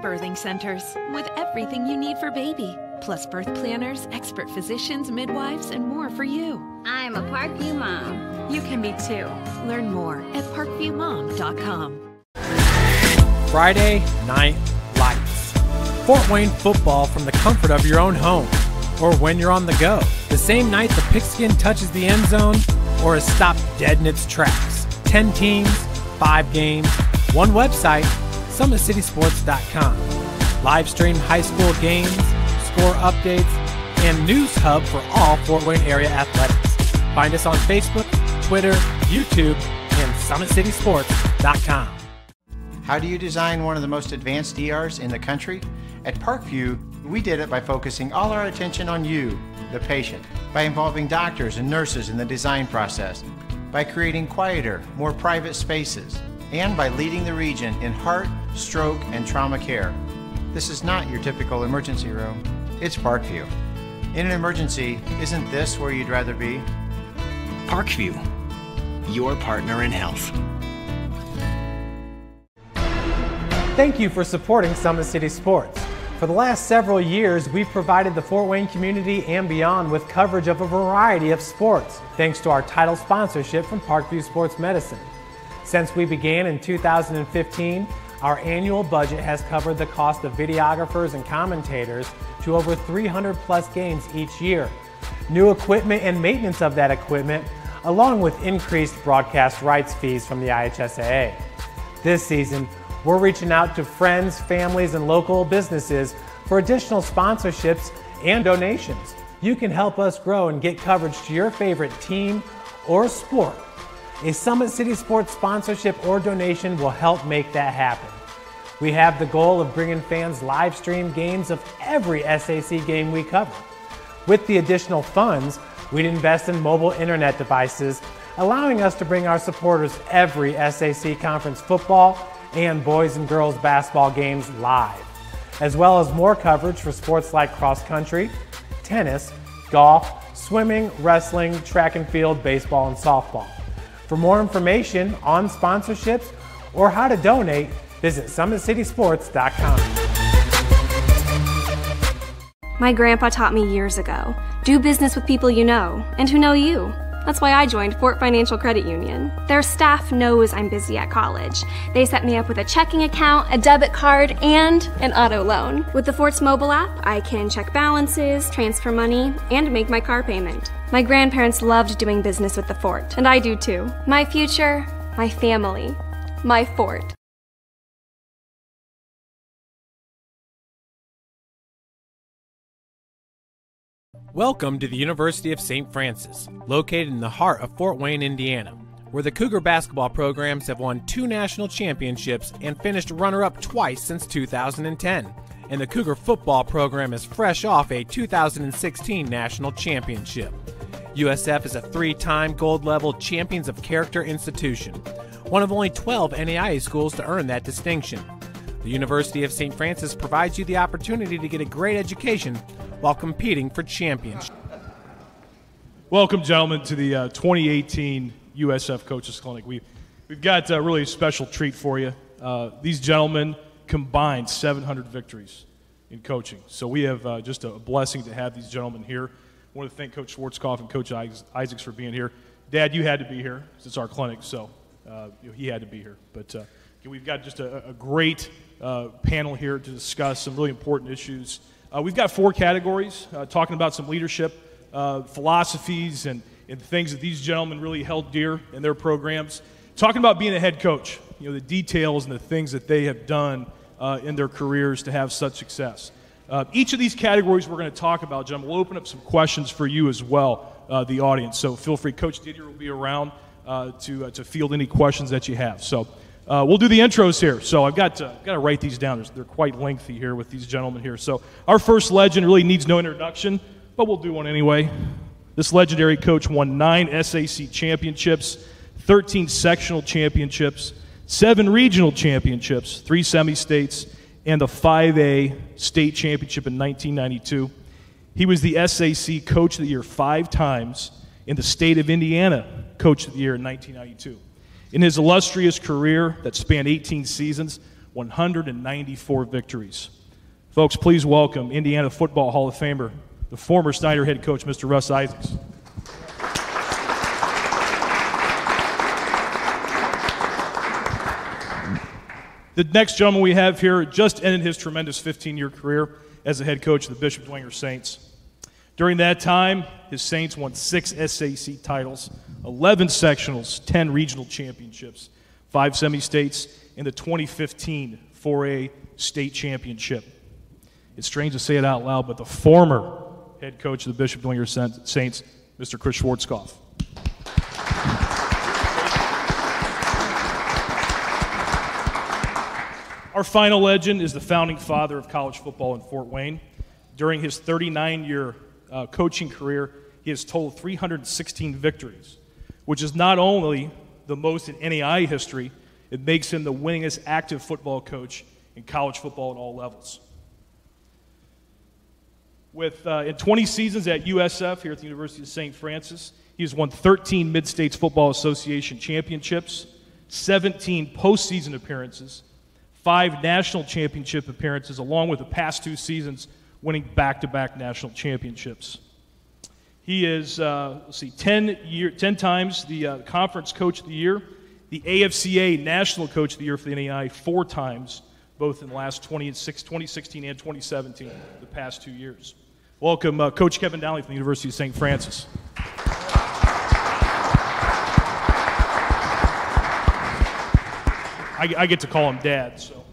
birthing centers with everything you need for baby, plus birth planners, expert physicians, midwives, and more for you. I'm a Parkview mom. You can be too. Learn more at parkviewmom.com. Friday Night Lights. Fort Wayne football from the comfort of your own home, or when you're on the go. The same night the pigskin touches the end zone, or is stopped dead in its tracks. 10 teams, 5 games, one website, SummitCitySports.com. Live stream high school games, score updates, and news hub for all Fort Wayne area athletics. Find us on Facebook, Twitter, YouTube, and SummitCitySports.com. How do you design one of the most advanced ERs in the country? At Parkview, we did it by focusing all our attention on you, the patient, by involving doctors and nurses in the design process, by creating quieter, more private spaces, and by leading the region in heart, stroke, and trauma care. This is not your typical emergency room. It's Parkview. In an emergency, isn't this where you'd rather be? Parkview, your partner in health. Thank you for supporting Summit City Sports. For the last several years, we've provided the Fort Wayne community and beyond with coverage of a variety of sports, thanks to our title sponsorship from Parkview Sports Medicine. Since we began in 2015, our annual budget has covered the cost of videographers and commentators to over 300 plus games each year. New equipment and maintenance of that equipment, along with increased broadcast rights fees from the IHSAA. This season, we're reaching out to friends, families, and local businesses for additional sponsorships and donations. You can help us grow and get coverage to your favorite team or sport. A Summit City Sports sponsorship or donation will help make that happen. We have the goal of bringing fans live stream games of every SAC game we cover. With the additional funds, we'd invest in mobile internet devices, allowing us to bring our supporters every SAC conference football and boys and girls basketball games live, as well as more coverage for sports like cross country, tennis, golf, swimming, wrestling, track and field, baseball, and softball. For more information on sponsorships or how to donate, visit SummitCitySports.com. My grandpa taught me years ago, do business with people you know and who know you. That's why I joined Fort Financial Credit Union. Their staff knows I'm busy at college. They set me up with a checking account, a debit card, and an auto loan. With the Fort's mobile app, I can check balances, transfer money, and make my car payment. My grandparents loved doing business with the Fort, and I do too. My future, my family, my Fort. Welcome to the University of St. Francis, located in the heart of Fort Wayne, Indiana, where the Cougar basketball programs have won 2 national championships and finished runner-up twice since 2010. And the Cougar football program is fresh off a 2016 national championship. USF is a 3-time gold-level Champions of Character institution, one of only 12 NAIA schools to earn that distinction. The University of St. Francis provides you the opportunity to get a great education while competing for championship. Welcome, gentlemen, to the 2018 USF Coaches Clinic. We've got a really special treat for you. These gentlemen combined 700 victories in coaching. So we have just a blessing to have these gentlemen here. I want to thank Coach Svarczkopf and Coach Isaacs for being here. Dad, you had to be here. It's our clinic, so he had to be here. But we've got just a great panel here to discuss some really important issues. We've got 4 categories, talking about some leadership philosophies and things that these gentlemen really held dear in their programs. Talking about being a head coach, the details and the things that they have done in their careers to have such success. Each of these categories we're going to talk about, gentlemen, we'll open up some questions for you as well, the audience. So feel free. Coach Didier will be around to field any questions that you have. So we'll do the intros here. So I've got to write these down. They're quite lengthy here with these gentlemen here. So our first legend really needs no introduction, but we'll do one anyway. This legendary coach won 9 SAC championships, 13 sectional championships, 7 regional championships, 3 semi-states, and a 5A state championship in 1992. He was the SAC Coach of the Year 5 times, and the state of Indiana Coach of the Year in 1992. In his illustrious career that spanned 18 seasons, 194 victories. Folks, please welcome Indiana Football Hall of Famer, the former Snyder head coach, Mr. Russ Isaacs. The next gentleman we have here just ended his tremendous 15-year career as the head coach of the Bishop Dwenger Saints. During that time, his Saints won 6 SAC titles, 11 sectionals, 10 regional championships, 5 semi-states, and the 2015 4A state championship. It's strange to say it out loud, but the former head coach of the Bishop Dwenger Saints, Mr. Chris Svarczkopf. Our final legend is the founding father of college football in Fort Wayne. During his 39-year coaching career, he has totaled 316 victories, which is not only the most in NAIA history, it makes him the winningest active football coach in college football at all levels. With in 20 seasons at USF here at the University of St. Francis, he has won 13 Mid-States Football Association championships, 17 postseason appearances, 5 national championship appearances, along with the past 2 seasons winning back-to-back national championships. He is, 10 times the Conference Coach of the Year, the AFCA National Coach of the Year for the NAIA 4 times, both in the last 2016 and 2017, the past 2 years. Welcome, Coach Kevin Donley from the University of St. Francis. I get to call him Dad, so.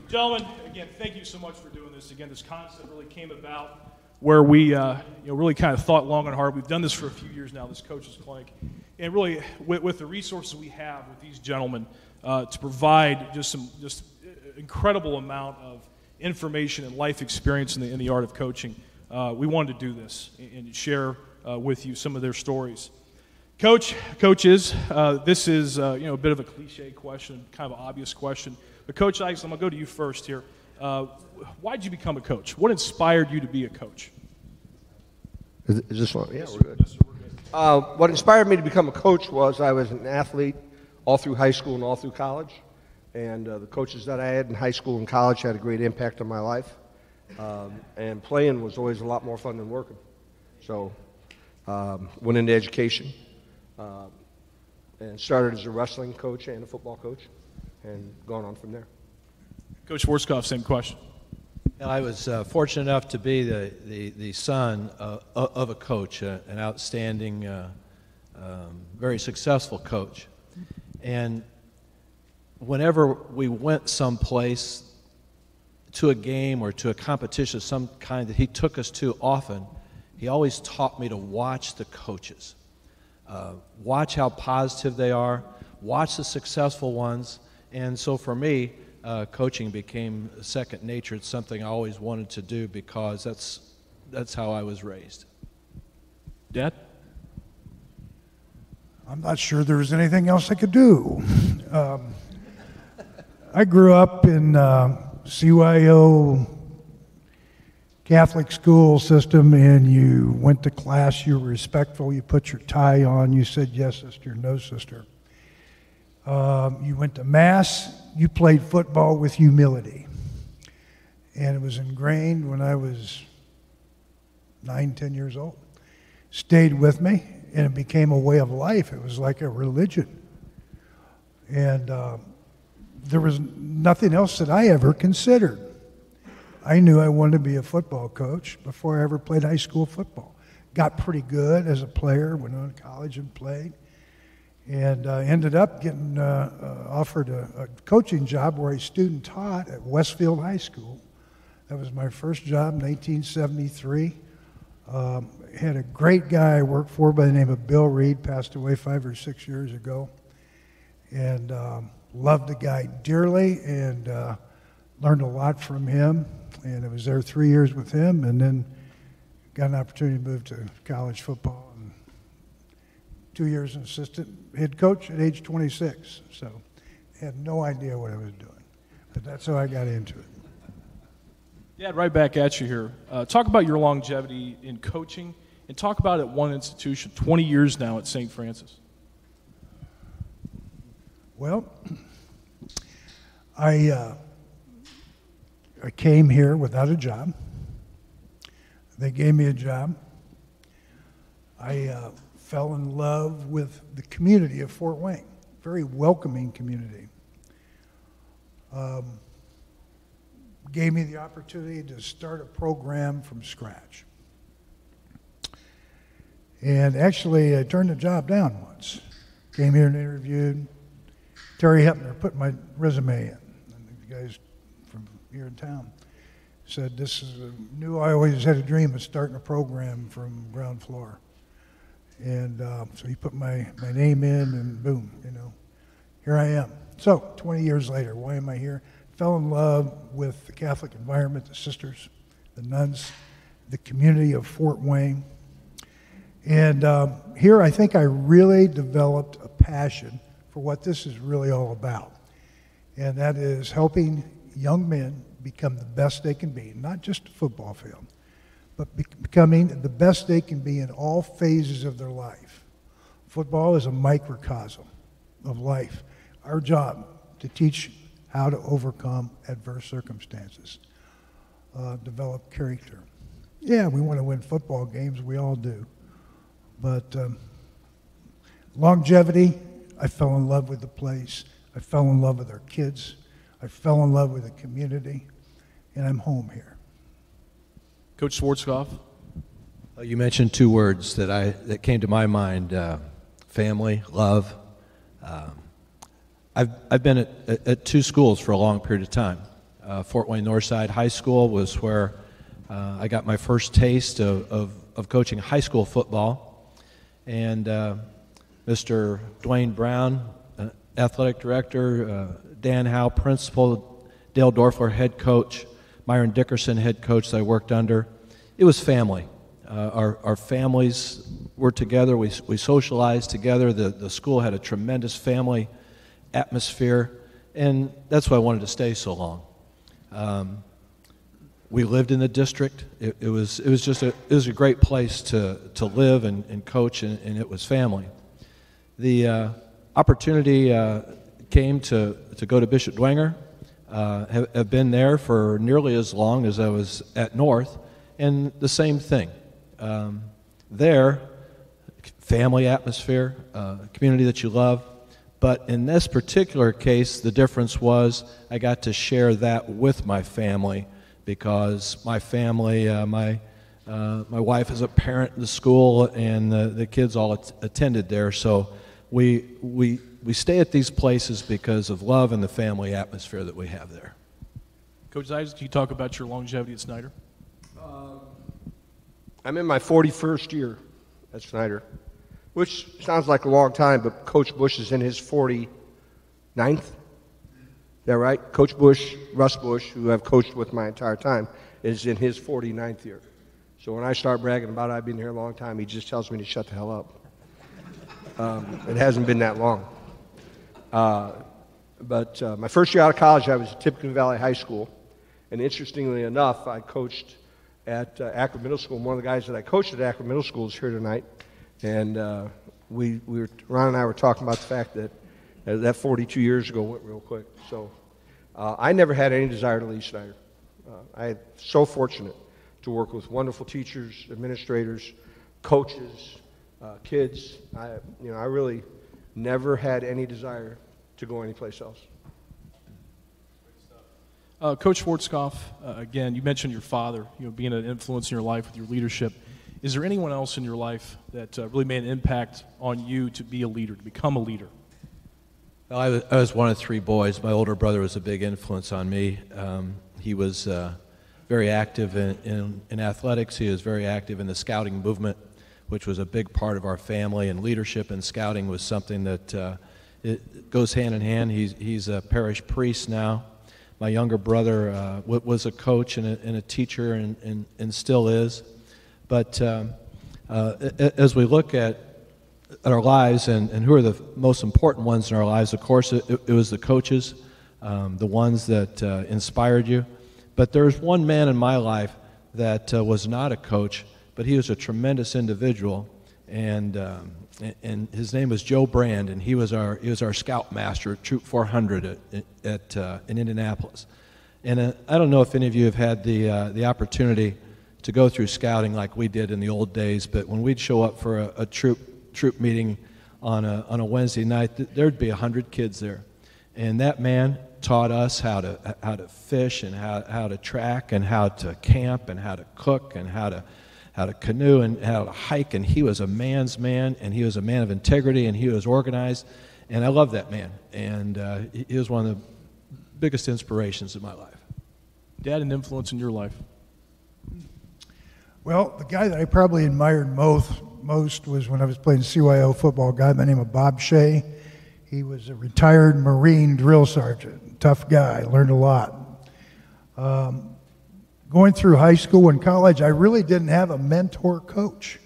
Gentlemen, again, thank you so much for doing this. Again, this concept really came about where we really kind of thought long and hard. We've done this for a few years now, this Coaches Clinic. And really, with the resources we have with these gentlemen, to provide just incredible amount of information and life experience in the art of coaching, we wanted to do this and share with you some of their stories. Coaches, this is a bit of a cliche question, kind of an obvious question. But Coach Isaacs, I'm going to go to you first here. Why did you become a coach? What inspired you to be a coach? Is this one? Yeah, we're good. Yes, sir, we're good. What inspired me to become a coach was I was an athlete all through high school and all through college. And the coaches that I had in high school and college had a great impact on my life. And playing was always a lot more fun than working. So went into education and started as a wrestling coach and a football coach and gone on from there. Coach Svarczkopf, same question. I was fortunate enough to be the son of a coach, an outstanding, very successful coach. And whenever we went someplace to a game or to a competition of some kind that he took us to often, he always taught me to watch the coaches. Watch how positive they are, watch the successful ones. And so for me, coaching became second nature. It's something I always wanted to do because that's how I was raised. Dad? I'm not sure there was anything else I could do. I grew up in CYO Catholic school system, and you went to class, you were respectful, you put your tie on, you said yes, sister, no, sister. You went to Mass, you played football with humility. And it was ingrained when I was 9, 10 years old. Stayed with me, and it became a way of life. It was like a religion. And there was nothing else that I ever considered. I knew I wanted to be a football coach before I ever played high school football. Got pretty good as a player, went on to college and played. And ended up getting offered a coaching job where I student taught at Westfield High School. That was my first job in 1973. Had a great guy I worked for by the name of Bill Reed, passed away 5 or 6 years ago. And loved the guy dearly and learned a lot from him. And I was there 3 years with him, and then got an opportunity to move to college football. 2 years as an assistant head coach at age 26. So had no idea what I was doing. But that's how I got into it. Yeah, right back at you here. Talk about your longevity in coaching, and talk about at one institution, 20 years now at St. Francis. Well, I came here without a job. They gave me a job. I fell in love with the community of Fort Wayne, very welcoming community. Gave me the opportunity to start a program from scratch. And actually, I turned the job down once. Came here and interviewed. Terry Hepner put my resume in. And the guys from here in town said, this is I always had a dream of starting a program from ground floor. And so he put my name in, and boom, here I am. So 20 years later, why am I here? Fell in love with the Catholic environment, the sisters, the nuns, the community of Fort Wayne. And here I think I really developed a passion for what this is really all about. And that is helping young men become the best they can be, not just a football field, but becoming the best they can be in all phases of their life. Football is a microcosm of life. Our job to teach how to overcome adverse circumstances, develop character. Yeah, we want to win football games, we all do. But longevity, I fell in love with the place. I fell in love with our kids. I fell in love with the community, and I'm home here. Coach Svarczkopf? You mentioned two words that came to my mind, family, love. I've been at two schools for a long period of time. Fort Wayne Northside High School was where I got my first taste of coaching high school football. And Mr. Dwayne Brown, athletic director, Dan Howe, principal, Dale Dorfler, head coach, Myron Dickerson, head coach that I worked under. It was family. Our families were together. We socialized together. The school had a tremendous family atmosphere, and that's why I wanted to stay so long. We lived in the district. It was a great place to live and coach, and it was family. The opportunity came to go to Bishop Dwenger. Have been there for nearly as long as I was at North, and the same thing. There, family atmosphere, community that you love. But in this particular case, the difference was I got to share that with my family, because my family, my wife is a parent in the school, and the kids all attended there. So we stay at these places because of love and the family atmosphere that we have there. Coach Isaac, can you talk about your longevity at Snyder? I'm in my 41st year at Snyder, which sounds like a long time, but Coach Bush is in his 49th. Is that right? Coach Bush, Russ Bush, who I've coached with my entire time, is in his 49th year. So when I start bragging about I've been here a long time, he just tells me to shut the hell up. It hasn't been that long. But my first year out of college, I was at Tippecanoe Valley High School. And interestingly enough, I coached at Akron Middle School. And one of the guys that I coached at Akron Middle School is here tonight. And Ron and I were talking about the fact that that 42 years ago went real quick. So I never had any desire to leave Snyder. I'm so fortunate to work with wonderful teachers, administrators, coaches, kids. I really never had any desire to go anyplace else. Coach Svarczkopf, again, you mentioned your father, being an influence in your life with your leadership. Is there anyone else in your life that really made an impact on you to be a leader, to become a leader? Well, I was one of three boys. My older brother was a big influence on me. He was very active in athletics. He was very active in the scouting movement, which was a big part of our family, and leadership and scouting was something that it goes hand in hand. He's a parish priest now. My younger brother was a coach and a teacher and still is. But as we look at our lives and who are the most important ones in our lives, of course, it was the coaches, the ones that inspired you. But there's one man in my life that was not a coach, but he was a tremendous individual, and his name was Joe Brand, and he was our scout master at Troop 400 in Indianapolis. And I don't know if any of you have had the opportunity to go through scouting like we did in the old days, but when we'd show up for a troop meeting on a Wednesday night, there'd be 100 kids there, and that man taught us how to fish and how to track and how to camp and how to cook and how to canoe and how to hike. And he was a man's man, and he was a man of integrity, and he was organized, and I love that man. And he was one of the biggest inspirations in my life. Dad, an influence in your life? Well, the guy that I probably admired most was when I was playing CYO football, a guy by the name of Bob Shea. He was a retired Marine drill sergeant, tough guy, learned a lot. Going through high school and college, I really didn't have a mentor coach.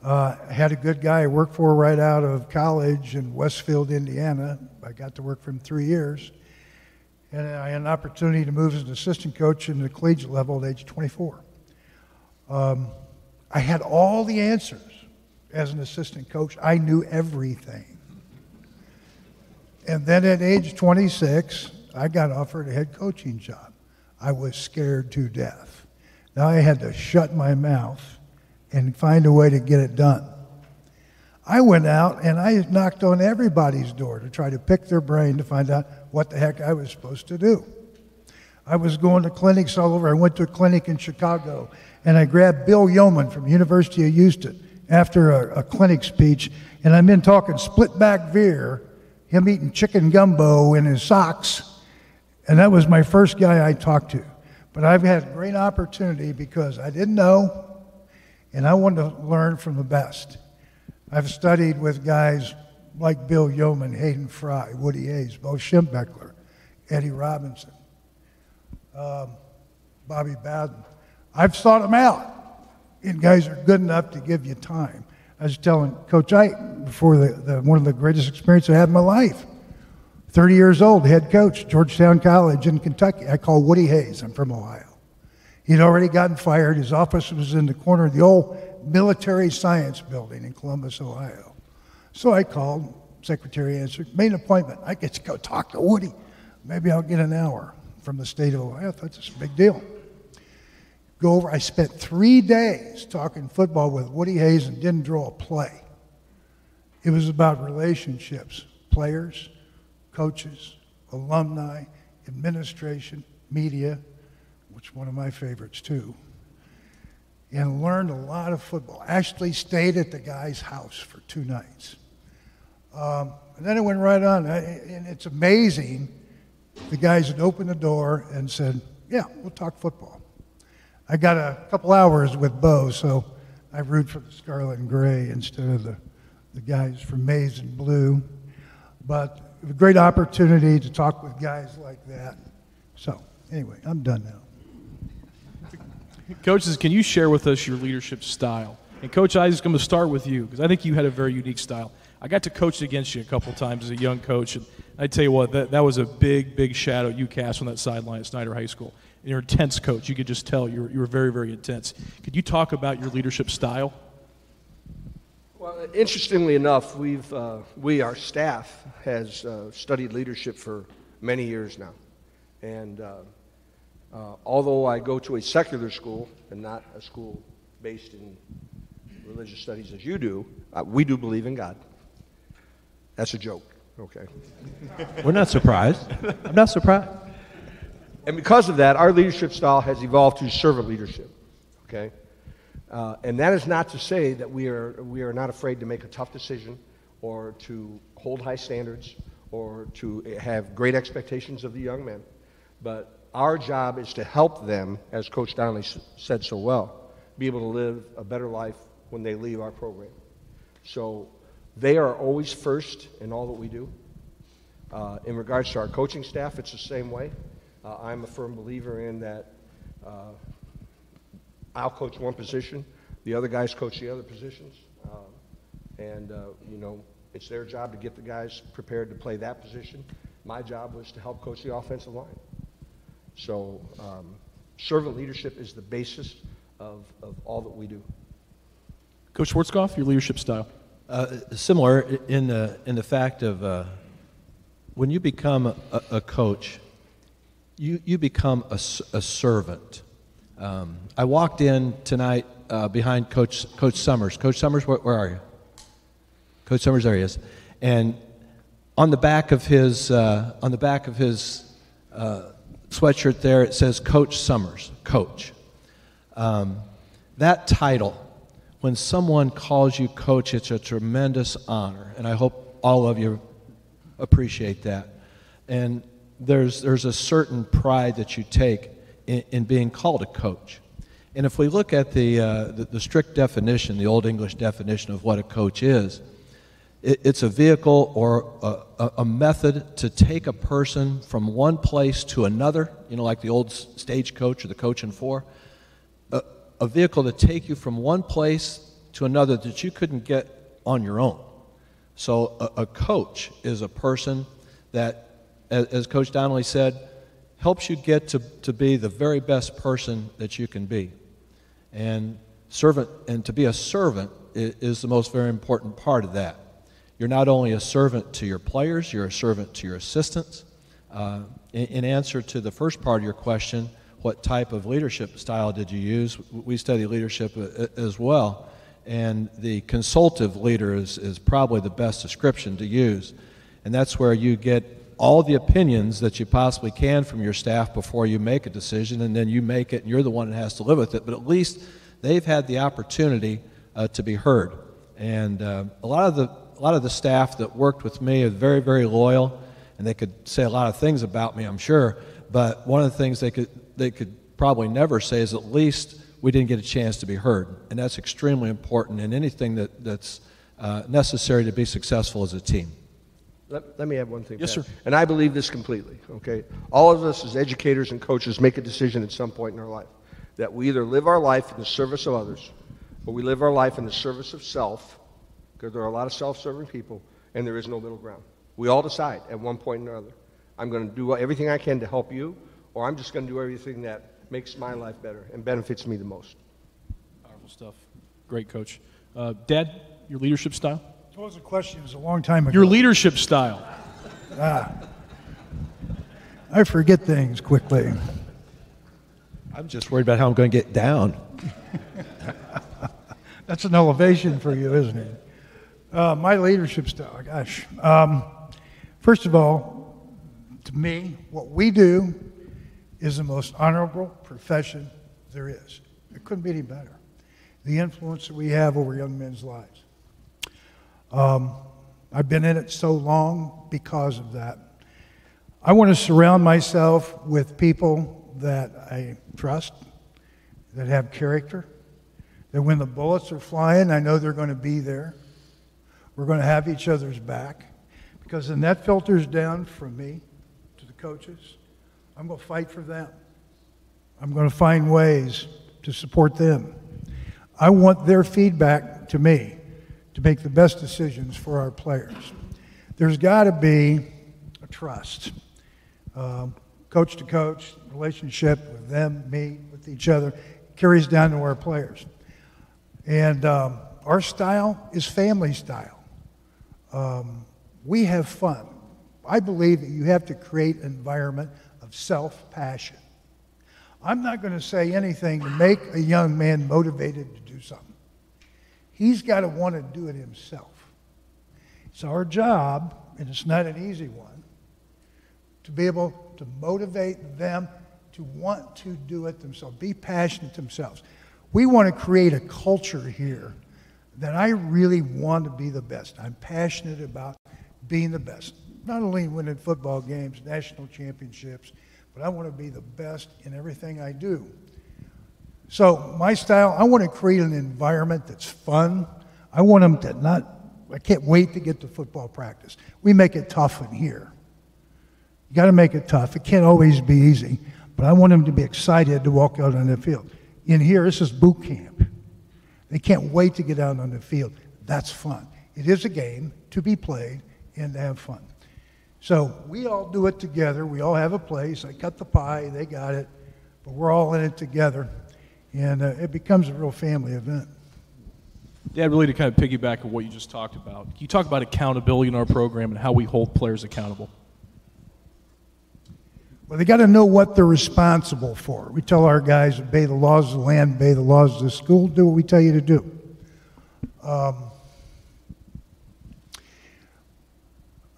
I had a good guy I worked for right out of college in Westfield, Indiana. I got to work for him 3 years. And I had an opportunity to move as an assistant coach in the collegiate level at age 24. I had all the answers as an assistant coach. I knew everything. And then at age 26, I got offered a head coaching job. I was scared to death. Now I had to shut my mouth and find a way to get it done. I went out and I knocked on everybody's door to try to pick their brain to find out what the heck I was supposed to do. I was going to clinics all over. I went to a clinic in Chicago, and I grabbed Bill Yeoman from University of Houston after a clinic speech, and I'm in talking split back veer, him eating chicken gumbo in his socks, and that was my first guy I talked to. But I've had great opportunity because I didn't know, and I wanted to learn from the best. I've studied with guys like Bill Yeoman, Hayden Fry, Woody Hayes, Bo Schembechler, Eddie Robinson, Bobby Bowden. I've sought them out, and guys are good enough to give you time. I was telling Coach Ike before one of the greatest experiences I had in my life. 30 years old, head coach, Georgetown College in Kentucky. I call Woody Hayes. I'm from Ohio. He'd already gotten fired. His office was in the corner of the old military science building in Columbus, Ohio. So I called, secretary answered, made an appointment. I get to go talk to Woody. Maybe I'll get an hour from the state of Ohio. I thought this was a big deal. Go over. I spent 3 days talking football with Woody Hayes and didn't draw a play. It was about relationships, players, coaches, alumni, administration, media, which is one of my favorites too, and learned a lot of football. Actually stayed at the guy's house for 2 nights. And then it went right on. And it's amazing. The guys had opened the door and said, yeah, we'll talk football. I got a couple hours with Bo, so I root for the Scarlet and Gray instead of the guys from Maize and Blue. But it was a great opportunity to talk with guys like that. So anyway, I'm done now. Coaches, can you share with us your leadership style? And Coach Isaac's going to start with you because I think you had a very unique style. I got to coach against you a couple times as a young coach, and I tell you what, that was a big, big shadow you cast on that sideline at Snyder High School. And you're an intense coach. You could just tell you were very, very intense. Could you talk about your leadership style? Well, interestingly enough, our staff has studied leadership for many years now. And although I go to a secular school and not a school based in religious studies as you do, we do believe in God. That's a joke, okay? We're not surprised. I'm not surprised. And because of that, our leadership style has evolved to servant leadership, okay? And that is not to say that we are not afraid to make a tough decision or to hold high standards or to have great expectations of the young men. But our job is to help them, as Coach Donley said so well, be able to live a better life when they leave our program. So they are always first in all that we do. In regards to our coaching staff, it's the same way. I'm a firm believer in that I'll coach one position, the other guys coach the other positions, it's their job to get the guys prepared to play that position. My job was to help coach the offensive line. So servant leadership is the basis of all that we do. Coach Svarczkopf, your leadership style. Similar in the fact of when you become a coach, you become a servant. I walked in tonight behind Coach Summers. Coach Summers, where are you? Coach Summers, there he is. And on the back of his sweatshirt there, it says Coach Summers, Coach. That title, when someone calls you coach, it's a tremendous honor, and I hope all of you appreciate that. And there's a certain pride that you take in being called a coach. And if we look at the strict definition, the Old English definition of what a coach is, it's a vehicle or a method to take a person from one place to another, like the old stagecoach or the coach and four, a vehicle to take you from one place to another that you couldn't get on your own. So a coach is a person that, as Coach Donley said, helps you get to be the very best person that you can be. And to be a servant is the most very important part of that. You're not only a servant to your players, you're a servant to your assistants. In answer to the first part of your question, what type of leadership style did you use? We study leadership as well, and the consultative leader is probably the best description to use. And that's where you get all the opinions that you possibly can from your staff before you make a decision, and then you make it and you're the one that has to live with it. But at least they've had the opportunity to be heard. And a lot of the staff that worked with me are very, very loyal, and they could say a lot of things about me, I'm sure, but one of the things they could probably never say is at least we didn't get a chance to be heard. And that's extremely important in anything that's necessary to be successful as a team. Let me add one thing. Yes, Pat. sir. And I believe this completely, okay? All of us as educators and coaches make a decision at some point in our life that we either live our life in the service of others or we live our life in the service of self, because there are a lot of self-serving people, and there is no middle ground. We all decide at one point or another, I'm going to do everything I can to help you, or I'm just going to do everything that makes my life better and benefits me the most. Powerful stuff. Great, Coach. Dad, your leadership style? What was the question? It was a long time ago. Your leadership style. I forget things quickly. I'm just worried about how I'm going to get down. That's an elevation for you, isn't it? My leadership style, gosh. First of all, to me, what we do is the most honorable profession there is. It couldn't be any better. The influence that we have over young men's lives. I've been in it so long because of that. I want to surround myself with people that I trust, that have character, that when the bullets are flying, I know they're going to be there. We're going to have each other's back, because then that filters down from me to the coaches. I'm going to fight for them. I'm going to find ways to support them. I want their feedback to me to make the best decisions for our players. There's got to be a trust. Coach to coach, relationship with them, me, with each other, carries down to our players. And our style is family style. We have fun. I believe that you have to create an environment of self-passion. I'm not going to say anything to make a young man motivated to do something. He's got to want to do it himself. It's our job, and it's not an easy one, to be able to motivate them to want to do it themselves, be passionate themselves. We want to create a culture here that I really want to be the best. I'm passionate about being the best, not only winning football games, national championships, but I want to be the best in everything I do. So my style, I want to create an environment that's fun. I want them to I can't wait to get to football practice. We make it tough in here. You got to make it tough. It can't always be easy, but I want them to be excited to walk out on the field. In here, this is boot camp. They can't wait to get out on the field. That's fun. It is a game to be played and to have fun. So we all do it together. We all have a place. I cut the pie. They got it. But we're all in it together. And it becomes a real family event. Dad, really to kind of piggyback on what you just talked about, can you talk about accountability in our program and how we hold players accountable? Well, they got to know what they're responsible for. We tell our guys, obey the laws of the land, obey the laws of the school, do what we tell you to do.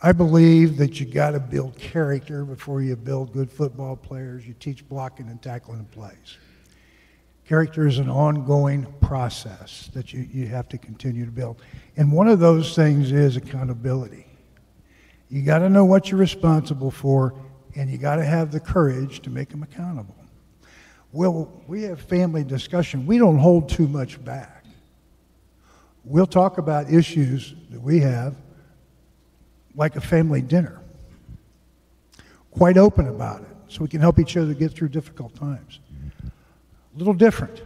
I believe that you got to build character before you build good football players. You teach blocking and tackling plays. Character is an ongoing process that you have to continue to build. And one of those things is accountability. You got to know what you're responsible for, and you got to have the courage to make them accountable. Well, we have family discussion. We don't hold too much back. We'll talk about issues that we have like a family dinner. Quite open about it, so we can help each other get through difficult times. A little different.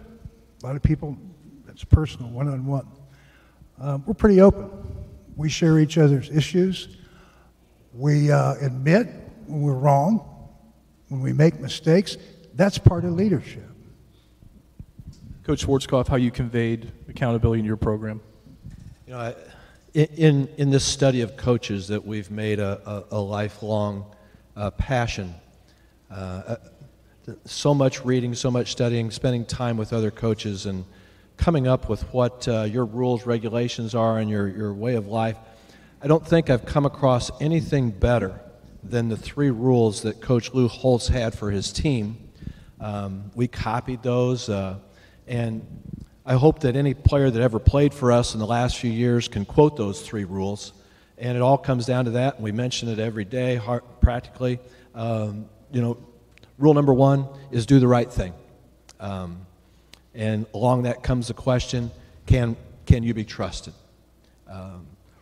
A lot of people, that's personal, one-on-one. We're pretty open. We share each other's issues. We admit when we're wrong, when we make mistakes. That's part of leadership. Coach Svarczkopf, how you conveyed accountability in your program? You know, in this study of coaches that we've made a lifelong passion, so much reading, so much studying, spending time with other coaches, and coming up with what your rules, regulations are, and your way of life. I don't think I've come across anything better than the 3 rules that Coach Lou Holtz had for his team. We copied those, and I hope that any player that ever played for us in the last few years can quote those 3 rules. And it all comes down to that, and we mention it every day, practically. You know, rule number 1 is do the right thing. And along that comes the question, can you be trusted?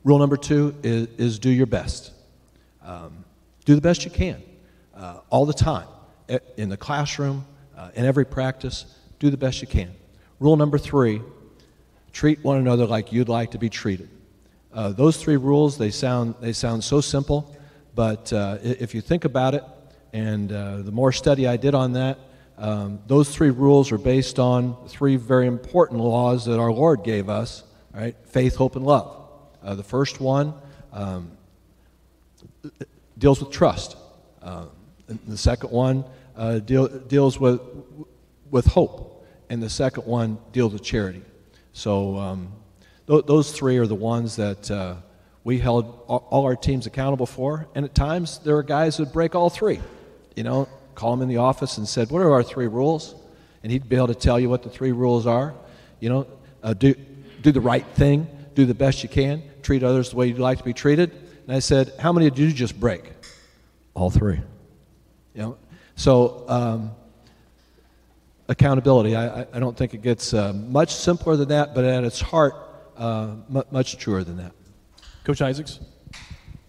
Rule number 2 is do your best. Do the best you can, all the time, in the classroom, in every practice, do the best you can. Rule number 3, treat one another like you'd like to be treated. Those 3 rules, they sound so simple, but if you think about it, and the more study I did on that, those 3 rules are based on 3 very important laws that our Lord gave us, right? Faith, hope, and love. The first one deals with trust. The second one deals with hope. And the second one deals with charity. So those 3 are the ones that we held all our teams accountable for. And at times, there are guys that break all 3. You know, call him in the office and said, what are our 3 rules? And he'd be able to tell you what the 3 rules are. You know, do the right thing, do the best you can, treat others the way you'd like to be treated. And I said, how many did you just break? All 3. You know, so accountability, I don't think it gets much simpler than that, but at its heart, much truer than that. Coach Isaacs?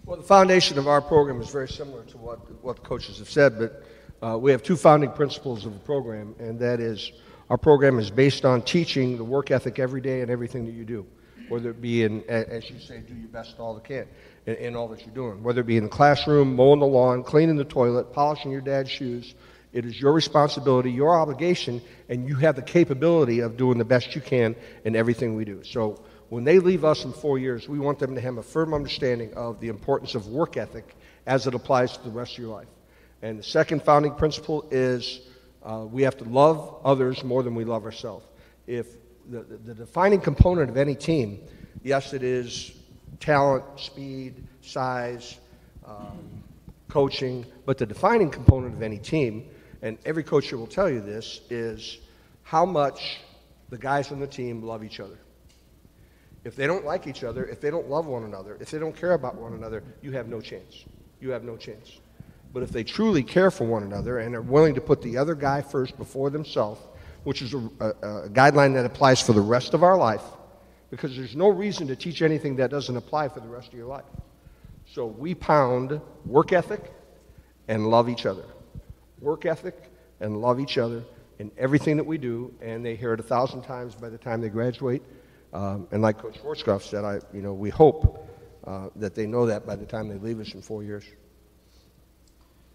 Well, the foundation of our program is very similar to what the coaches have said, but we have 2 founding principles of the program, and that is our program is based on teaching the work ethic every day in everything that you do, whether it be in, as you say, do your best all that can in all that you're doing, whether it be in the classroom, mowing the lawn, cleaning the toilet, polishing your dad's shoes. It is your responsibility, your obligation, and you have the capability of doing the best you can in everything we do. So when they leave us in 4 years, we want them to have a firm understanding of the importance of work ethic as it applies to the rest of your life. And the second founding principle is we have to love others more than we love ourselves. If the defining component of any team, yes, it is talent, speed, size, coaching, but the defining component of any team, and every coach here will tell you this, is how much the guys on the team love each other. If they don't like each other, if they don't love one another, if they don't care about one another, you have no chance. You have no chance. But if they truly care for one another and are willing to put the other guy first before themselves, which is a guideline that applies for the rest of our life, because there's no reason to teach anything that doesn't apply for the rest of your life. So we pound work ethic and love each other. Work ethic and love each other in everything that we do, and they hear it 1,000 times by the time they graduate. And like Coach Svarczkopf said, we hope that they know that by the time they leave us in 4 years.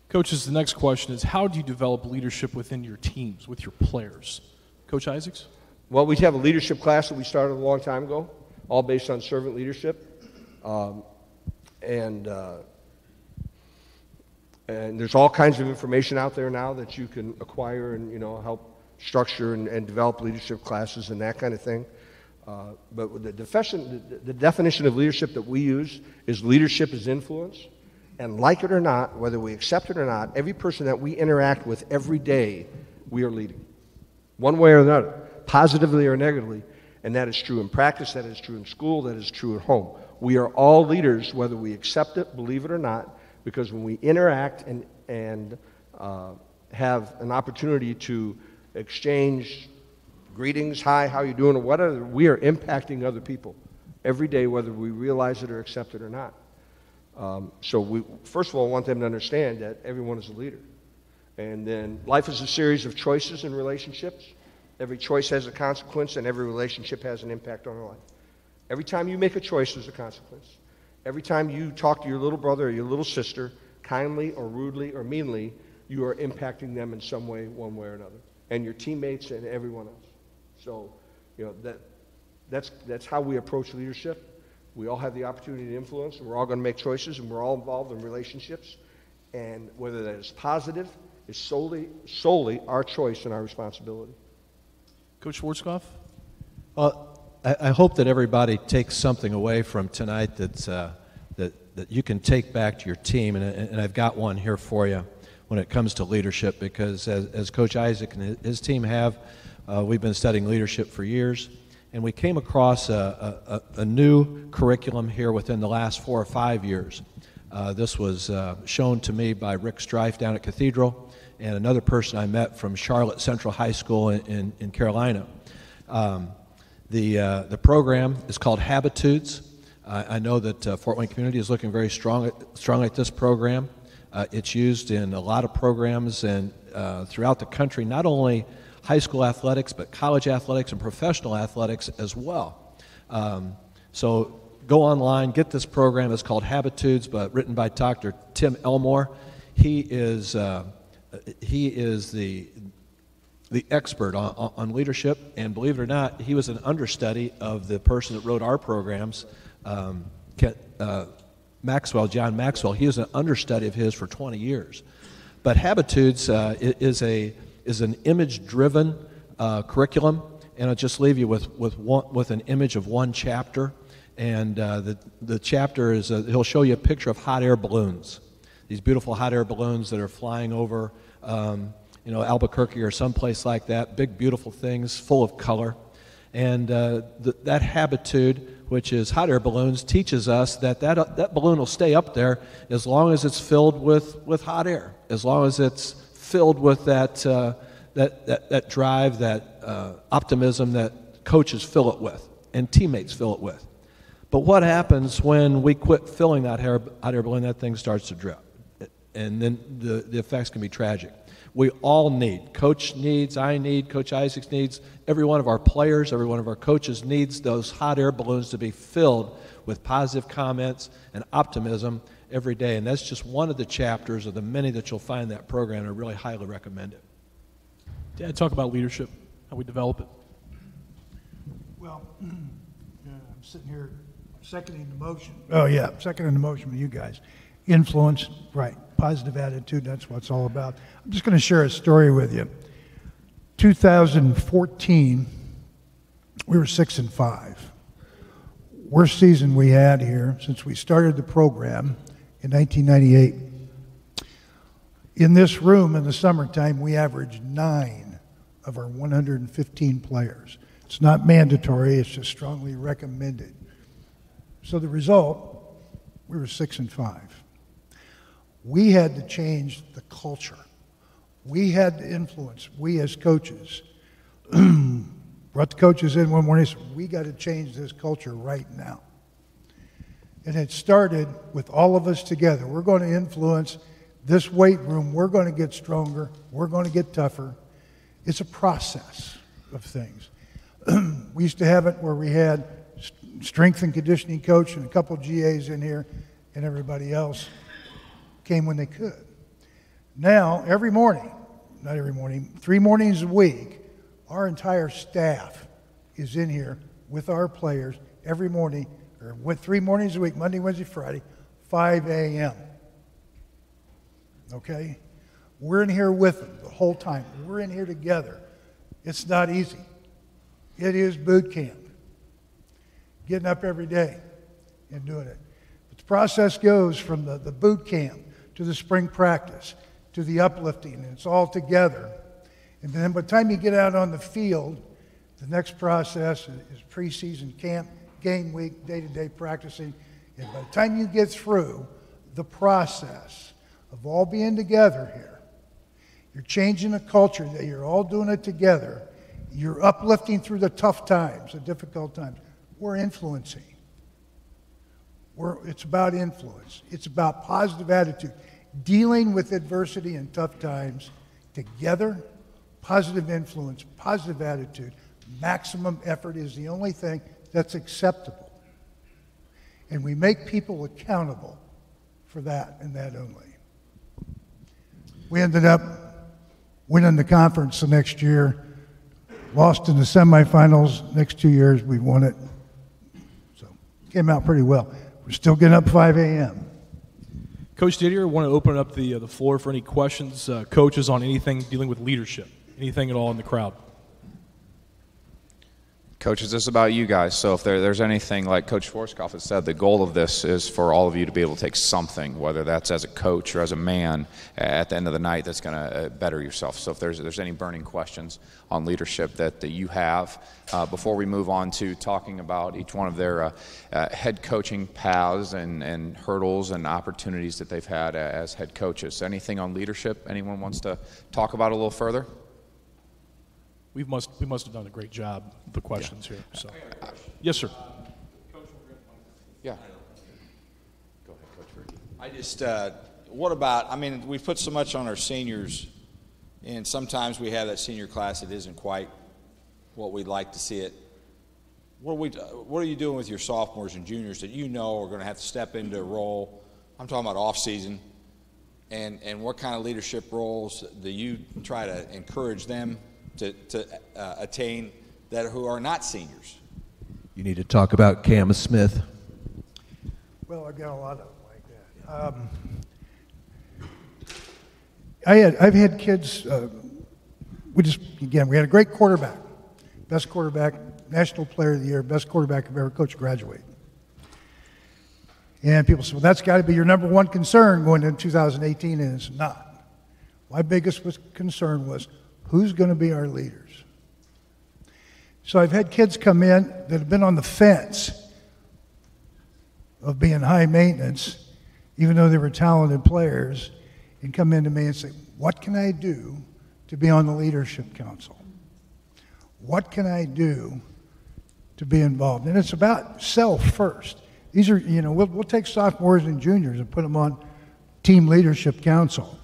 Coaches, the next question is, how do you develop leadership within your teams, with your players? Coach Isaacs? Well, we have a leadership class that we started a long time ago, all based on servant leadership. And there's all kinds of information out there now that you can acquire and, help structure and develop leadership classes and that kind of thing. But the definition of leadership that we use is leadership is influence. And like it or not, whether we accept it or not, every person that we interact with every day, we are leading. One way or another, positively or negatively. And that is true in practice, that is true in school, that is true at home. We are all leaders, whether we accept it, believe it or not, because when we interact and have an opportunity to exchange greetings, hi, how you doing, or whatever, we are impacting other people every day, whether we realize it or accept it or not. So we, first of all, want them to understand that everyone is a leader. And then life is a series of choices and relationships. Every choice has a consequence, and every relationship has an impact on our life. Every time you make a choice, there's a consequence. Every time you talk to your little brother or your little sister, kindly or rudely or meanly, you are impacting them in some way, one way or another, and your teammates and everyone else. So, that's how we approach leadership. We all have the opportunity to influence, and we're all going to make choices, and we're all involved in relationships. And whether that is positive is solely our choice and our responsibility. Coach Svarczkopf? Well, I hope that everybody takes something away from tonight that you can take back to your team, and I've got one here for you when it comes to leadership, because as Coach Isaac and his team have, we've been studying leadership for years, and we came across a new curriculum here within the last 4 or 5 years. This was shown to me by Rick Strife down at Cathedral and another person I met from Charlotte Central High School in Carolina. The program is called Habitudes. I know that Fort Wayne Community is looking very strong at this program. It's used in a lot of programs and throughout the country, not only high school athletics, but college athletics and professional athletics as well. So go online, get this program. It's called Habitudes, but written by Dr. Tim Elmore. He is the expert on leadership, and believe it or not, he was an understudy of the person that wrote our programs, John Maxwell. He was an understudy of his for 20 years. But Habitudes is an image-driven curriculum, and I'll just leave you with an image of one chapter. And the chapter is, he'll show you a picture of hot air balloons, these beautiful hot air balloons that are flying over Albuquerque or someplace like that, big, beautiful things full of color. And that habitude, which is hot air balloons, teaches us that balloon will stay up there as long as it's filled with hot air, as long as it's filled with that drive, that optimism that coaches fill it with and teammates fill it with. But what happens when we quit filling that hot air balloon? That thing starts to drip, and then the effects can be tragic. We all need, Coach needs, I need, Coach Isaacs needs, every one of our players, every one of our coaches needs those hot air balloons to be filled with positive comments and optimism every day. And that's just one of the chapters of the many that you'll find in that program. I really highly recommend it. Dad, talk about leadership, how we develop it. Well, I'm sitting here seconding the motion. Oh, yeah, seconding the motion with you guys. Influence, right. Positive attitude, that's what it's all about. I'm just going to share a story with you. 2014, we were 6-5. Worst season we had here since we started the program in 1998. In this room in the summertime, we averaged 9 of our 115 players. It's not mandatory, it's just strongly recommended. So the result, we were 6-5. We had to change the culture. We had to influence, we as coaches. Brought the coaches in one morning and said, we got to change this culture right now. And it started with all of us together. We're going to influence this weight room. We're going to get stronger. We're going to get tougher. It's a process of things. We used to have it where we had strength and conditioning coach and a couple of GAs in here, and everybody else came when they could. Now, every morning, not every morning, 3 mornings a week, our entire staff is in here with our players every morning, or with 3 mornings a week, Monday, Wednesday, Friday, 5 a.m. Okay? We're in here with them the whole time. We're in here together. It's not easy. It is boot camp. Getting up every day and doing it. But the process goes from the boot camp to the spring practice to the uplifting, and it's all together. And then by the time you get out on the field, the next process is preseason camp, game week, day-to-day practicing. And by the time you get through the process of all being together here, you're changing the culture that you're all doing it together. You're uplifting through the tough times, the difficult times. We're influencing. It's about influence. It's about positive attitude. Dealing with adversity and tough times together, positive influence, positive attitude, maximum effort is the only thing that's acceptable. And we make people accountable for that and that only. We ended up winning the conference the next year, lost in the semifinals. Next 2 years, we won it. So came out pretty well. We're still getting up 5 a.m. Coach Didier, I want to open up the floor for any questions, coaches, on anything dealing with leadership, anything at all in the crowd. Coaches, this is about you guys. So if there's anything, like Coach Svarczkopf has said, the goal of this is for all of you to be able to take something, whether that's as a coach or as a man, at the end of the night, that's going to better yourself. So if there's any burning questions on leadership that you have, before we move on to talking about each one of their head coaching paths and hurdles and opportunities that they've had as head coaches. Anything on leadership anyone wants to talk about a little further? We must have done a great job with the questions here. So, yes, sir. Yeah. Go ahead, Coach Ricky. I just, what about, I mean, we've put so much on our seniors, and sometimes we have that senior class that isn't quite what we'd like to see it. What are you doing with your sophomores and juniors that you know are going to have to step into a role? I'm talking about off-season. And what kind of leadership roles do you try to encourage them to attain that who are not seniors? You need to talk about Cam Smith. Well, I've got a lot of them like that. I've had kids. We had a great quarterback, best quarterback, national player of the year, best quarterback I've ever coached graduate. And people say, well, that's got to be your number one concern going into 2018, and it's not. My biggest concern was, who's going to be our leaders? So I've had kids come in that have been on the fence of being high maintenance, even though they were talented players, and come into me and say, what can I do to be on the leadership council? What can I do to be involved? And it's about self first. These are, we'll take sophomores and juniors and put them on team leadership council.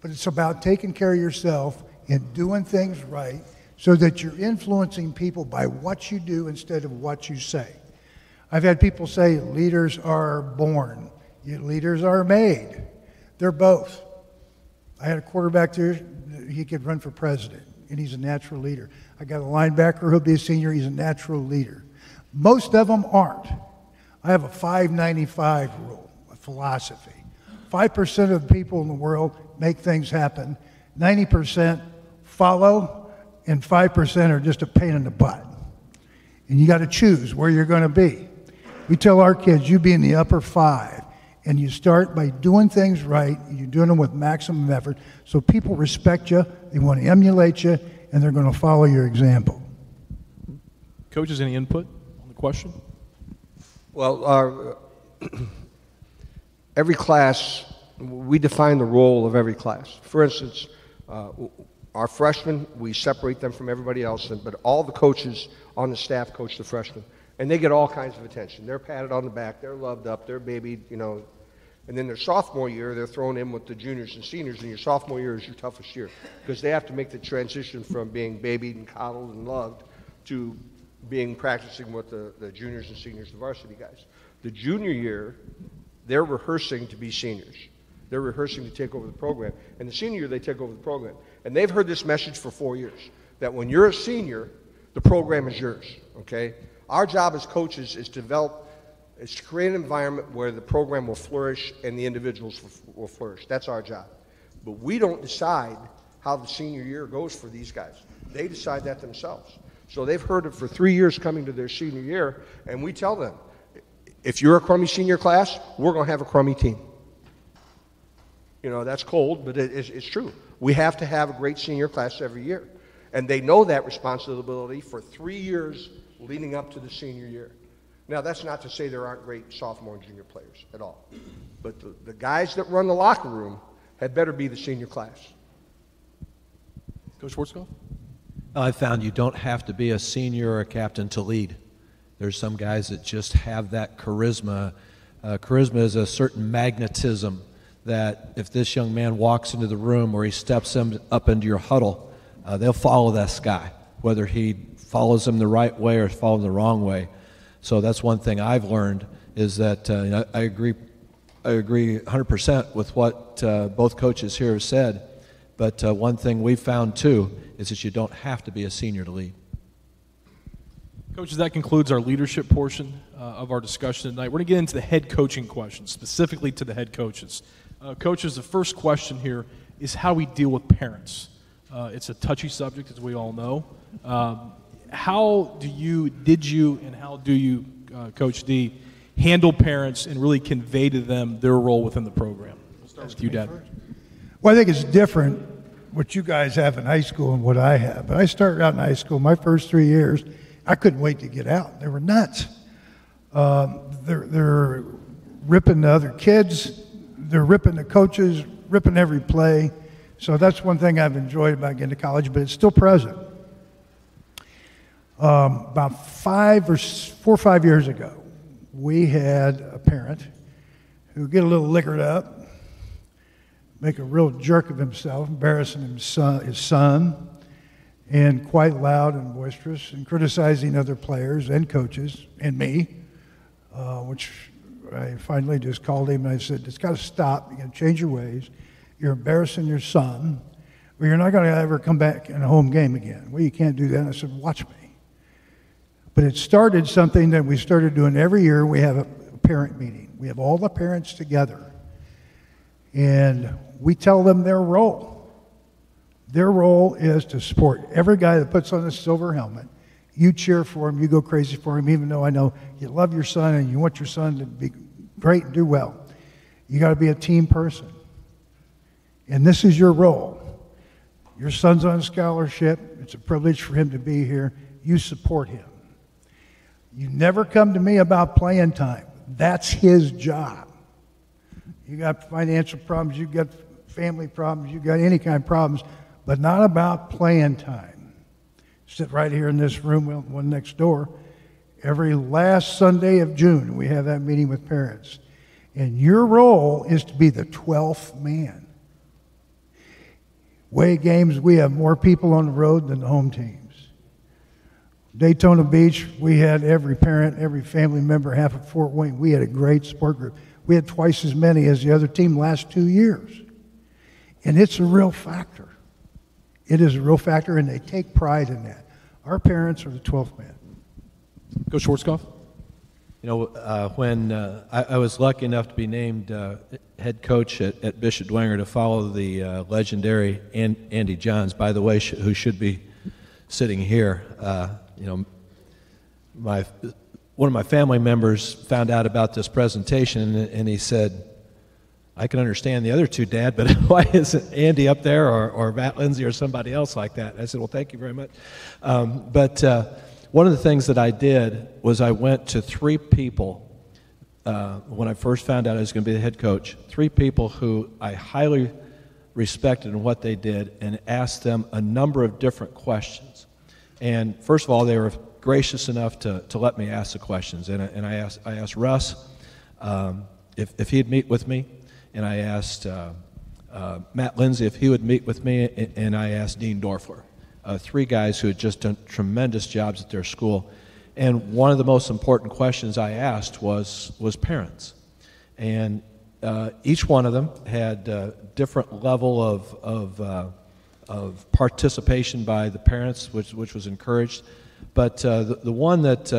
But it's about taking care of yourself and doing things right so that you're influencing people by what you do instead of what you say. I've had people say leaders are born, leaders are made. They're both. I had a quarterback there, he could run for president, and he's a natural leader. I got a linebacker who'll be a senior, he's a natural leader. Most of them aren't. I have a 595 rule, a philosophy. 5% of the people in the world make things happen. 90% follow, and 5% are just a pain in the butt. And you got to choose where you're going to be. We tell our kids, you be in the upper 5, and you start by doing things right. You're doing them with maximum effort, so people respect you, they want to emulate you, and they're going to follow your example. Coaches, any input on the question? Well, every class, we define the role of every class. For instance, our freshmen, we separate them from everybody else, but all the coaches on the staff coach the freshmen, and they get all kinds of attention. They're patted on the back, they're loved up, they're babied, and then their sophomore year, they're thrown in with the juniors and seniors, and your sophomore year is your toughest year because they have to make the transition from being babied and coddled and loved to practicing with the juniors and seniors, the varsity guys. The junior year, they're rehearsing to be seniors. They're rehearsing to take over the program. And the senior year, they take over the program. And they've heard this message for 4 years, that when you're a senior, the program is yours, okay? Our job as coaches is to create an environment where the program will flourish and the individuals will flourish. That's our job. But we don't decide how the senior year goes for these guys. They decide that themselves. So they've heard it for 3 years coming to their senior year, and we tell them, if you're a crummy senior class, we're going to have a crummy team. You know, that's cold, but it's true. We have to have a great senior class every year. And they know that responsibility for 3 years leading up to the senior year. Now, that's not to say there aren't great sophomore and junior players at all. But the guys that run the locker room had better be the senior class. Coach Svarczkopf? I found you don't have to be a senior or a captain to lead. There's some guys that just have that charisma. Charisma is a certain magnetism that if this young man walks into the room or he steps up into your huddle, they'll follow this guy, whether he follows them the right way or follows them the wrong way. So that's one thing I've learned is that I agree 100% with what both coaches here have said. But one thing we've found too is that you don't have to be a senior to lead. Coaches, that concludes our leadership portion of our discussion tonight. We're going to get into the head coaching questions, specifically to the head coaches. Coaches, the first question here is how we deal with parents. It's a touchy subject, as we all know. How do you, Coach D, handle parents and really convey to them their role within the program? We'll start with you, Dad. Well, I think it's different what you guys have in high school and what I have. But I started out in high school. My first 3 years, I couldn't wait to get out. They were nuts. They're ripping the other kids. They're ripping the coaches, ripping every play. So that's one thing I've enjoyed about getting to college, but it's still present. About 4 or 5 years ago, we had a parent who would get a little liquored up, make a real jerk of himself, embarrassing his son, and quite loud and boisterous, and criticizing other players and coaches and me, which I finally just called him and I said, it's got to stop. You got to change your ways. You're embarrassing your son, or you're not going to ever come back in a home game again. Well, you can't do that. And I said, watch me. But it started something that we started doing every year. We have a parent meeting. We have all the parents together, and we tell them their role. Their role is to support every guy that puts on a silver helmet. You cheer for him. You go crazy for him, even though I know you love your son and you want your son to be great and do well. You got to be a team person. And this is your role. Your son's on scholarship. It's a privilege for him to be here. You support him. You never come to me about playing time. That's his job. You got financial problems, you got family problems, you got any kind of problems, but not about playing time. Sit right here in this room, one next door. Every last Sunday of June, we have that meeting with parents. And your role is to be the 12th man. Away games, we have more people on the road than the home teams. Daytona Beach, we had every parent, every family member, half of Fort Wayne. We had a great support group. We had twice as many as the other team last 2 years. And it's a real factor. It is a real factor, and they take pride in that. Our parents are the 12th man. Coach Svarczkopf? You know, when I was lucky enough to be named head coach at Bishop Dwenger to follow the legendary Andy Johns, by the way, who should be sitting here. You know, one of my family members found out about this presentation, and he said, I can understand the other two, Dad, but why isn't Andy up there or Matt Lindsay or somebody else like that? I said, well, thank you very much. But one of the things that I did was I went to 3 people when I first found out I was going to be the head coach, 3 people who I highly respected in what they did, and asked them a number of different questions. And first of all, they were gracious enough to let me ask the questions. And I asked Russ if he'd meet with me, and I asked Matt Lindsay if he would meet with me, and I asked Dean Dorfler, 3 guys who had just done tremendous jobs at their school. And one of the most important questions I asked was parents. And each one of them had a different level of participation by the parents, which was encouraged. But the one that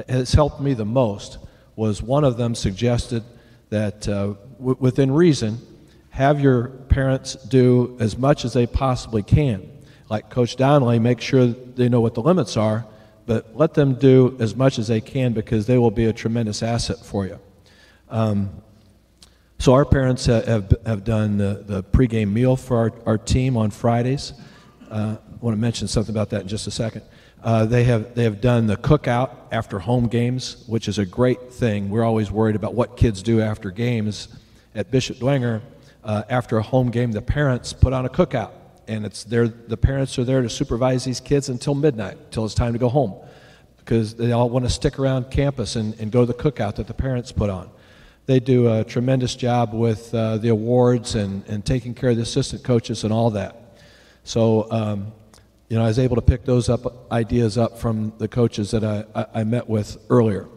has helped me the most was one of them suggested that within reason, have your parents do as much as they possibly can. Like Coach Donley, make sure they know what the limits are, but let them do as much as they can because they will be a tremendous asset for you. So our parents have done the pregame meal for our team on Fridays. I want to mention something about that in just a second. They have done the cookout after home games, which is a great thing. We're always worried about what kids do after games. At Bishop Dwenger, after a home game, the parents put on a cookout, and the parents are there to supervise these kids until midnight, until it's time to go home, because they all want to stick around campus and go to the cookout that the parents put on. They do a tremendous job with the awards and taking care of the assistant coaches and all that. So, I was able to pick those ideas up from the coaches that I met with earlier.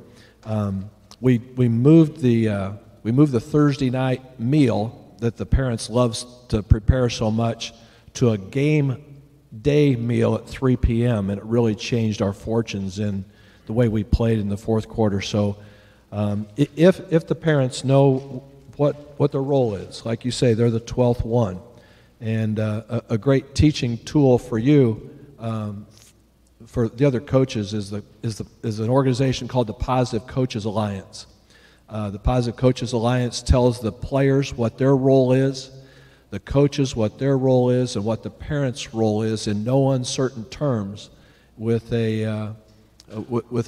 We moved the Thursday night meal that the parents love to prepare so much to a game day meal at 3 p.m., and it really changed our fortunes in the way we played in the fourth quarter. So if the parents know what their role is, like you say, they're the 12th one, and a great teaching tool for you, for the other coaches, is an organization called the Positive Coaches Alliance. The Positive Coaches Alliance tells the players what their role is, the coaches what their role is, and what the parents' role is in no uncertain terms, with a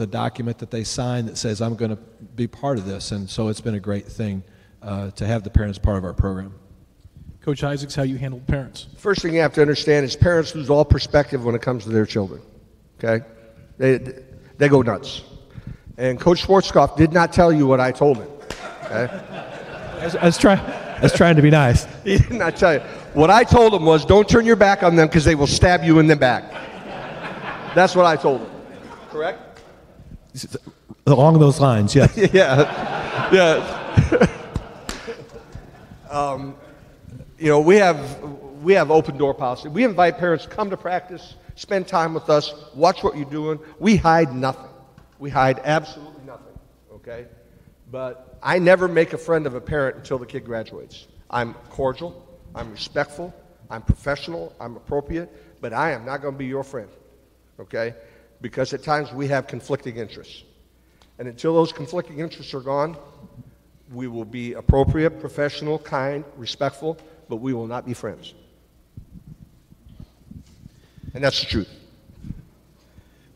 document that they sign that says, I'm going to be part of this. And so it's been a great thing to have the parents part of our program. Coach Isaacs, how you handle parents? First thing you have to understand is parents lose all perspective when it comes to their children. Okay? They go nuts. And Coach Svarczkopf did not tell you what I told him. Okay? I was trying to be nice. He did not tell you. What I told him was, don't turn your back on them because they will stab you in the back. That's what I told him. Correct? Along those lines, yes. Yeah. We have open door policy. We invite parents to come to practice, spend time with us, watch what you're doing. We hide nothing. We hide absolutely nothing, okay? But I never make a friend of a parent until the kid graduates. I'm cordial, I'm respectful, I'm professional, I'm appropriate, but I am not going to be your friend, okay? Because at times we have conflicting interests. And until those conflicting interests are gone, we will be appropriate, professional, kind, respectful, but we will not be friends. And that's the truth.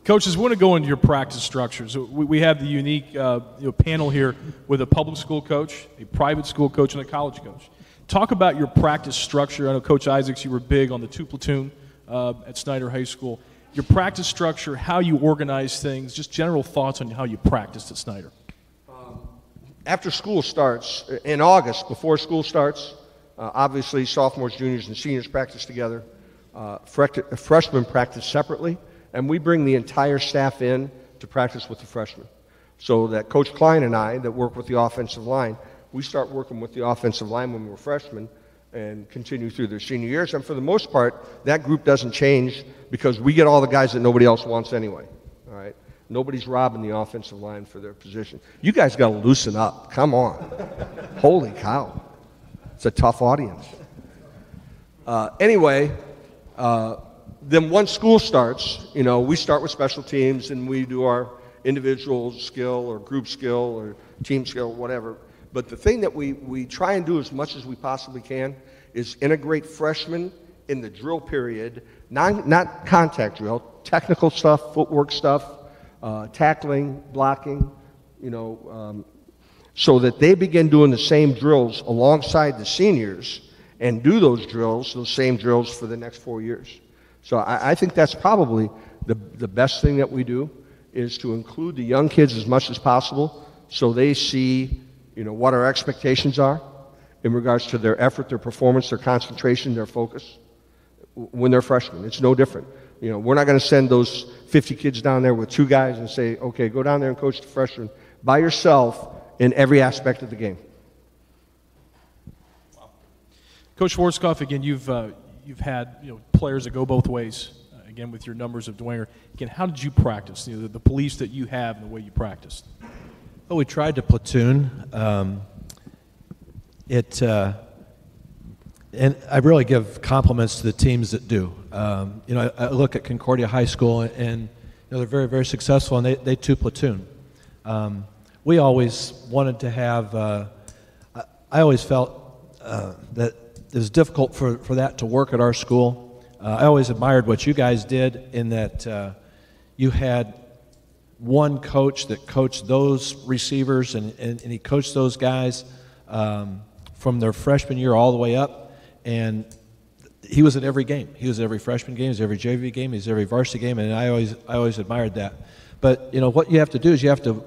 Coaches, we want to go into your practice structures. We have the unique panel here with a public school coach, a private school coach, and a college coach. Talk about your practice structure. I know, Coach Isaacs, you were big on the two-platoon at Snyder High School. Your practice structure, how you organize things, just general thoughts on how you practiced at Snyder. After school starts, in August, before school starts, obviously sophomores, juniors, and seniors practice together. Freshmen practice separately. And we bring the entire staff in to practice with the freshmen. So that Coach Klein and I, that work with the offensive line, we start working with the offensive line when we're freshmen and continue through their senior years. And for the most part, that group doesn't change because we get all the guys that nobody else wants anyway. All right? Nobody's robbing the offensive line for their position. You guys got to loosen up. Come on. Holy cow. It's a tough audience. Then once school starts, we start with special teams and we do our individual skill or group skill or team skill, whatever. But the thing that we try and do as much as we possibly can is integrate freshmen in the drill period, not contact drill, technical stuff, footwork stuff, tackling, blocking, so that they begin doing the same drills alongside the seniors and do those same drills for the next 4 years. So I think that's probably the best thing that we do, is to include the young kids as much as possible so they see, what our expectations are in regards to their effort, their performance, their concentration, their focus when they're freshmen. It's no different. We're not going to send those 50 kids down there with 2 guys and say, okay, go down there and coach the freshmen by yourself in every aspect of the game. Coach Svarczkopf, again, you've had players that go both ways. again, with your numbers of Dwenger, again, how did you practice? You know, the beliefs that you have and the way you practiced. Well, we tried to platoon. And I really give compliments to the teams that do. You know, I look at Concordia High School, and you know, they're very, very successful, and they two platoon. We always wanted to have. I always felt that it was difficult for that to work at our school. I always admired what you guys did in that you had one coach that coached those receivers, and he coached those guys from their freshman year all the way up. And he was at every game. He was at every freshman game. He was at every JV game. He was at every varsity game. And I always admired that. But you know what you have to do is you have to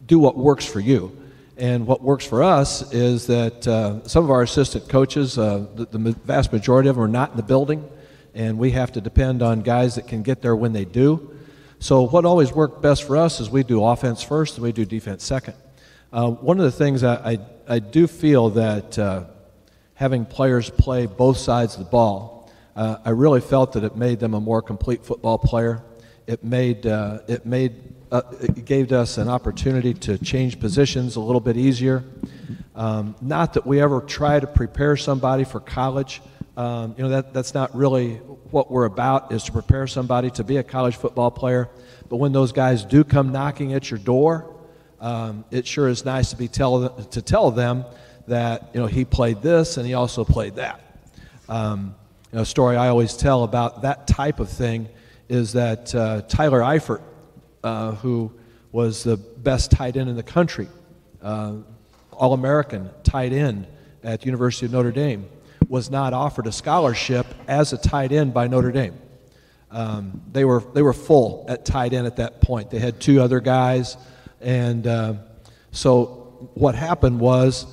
do what works for you. And what works for us is that some of our assistant coaches, the vast majority of them, are not in the building, and we have to depend on guys that can get there when they do. So what always worked best for us is we do offense first and we do defense second. One of the things I do feel that having players play both sides of the ball, I really felt that it made them a more complete football player. It gave us an opportunity to change positions a little bit easier. Not that we ever try to prepare somebody for college. You know, that's not really what we're about, is to prepare somebody to be a college football player. But when those guys do come knocking at your door, it sure is nice to tell them that, you know, he played this and he also played that. You know, a story I always tell about that type of thing is that Tyler Eifert, who was the best tight end in the country, All-American tight end at the University of Notre Dame, was not offered a scholarship as a tight end by Notre Dame. They were full at tight end at that point. They had two other guys, and so what happened was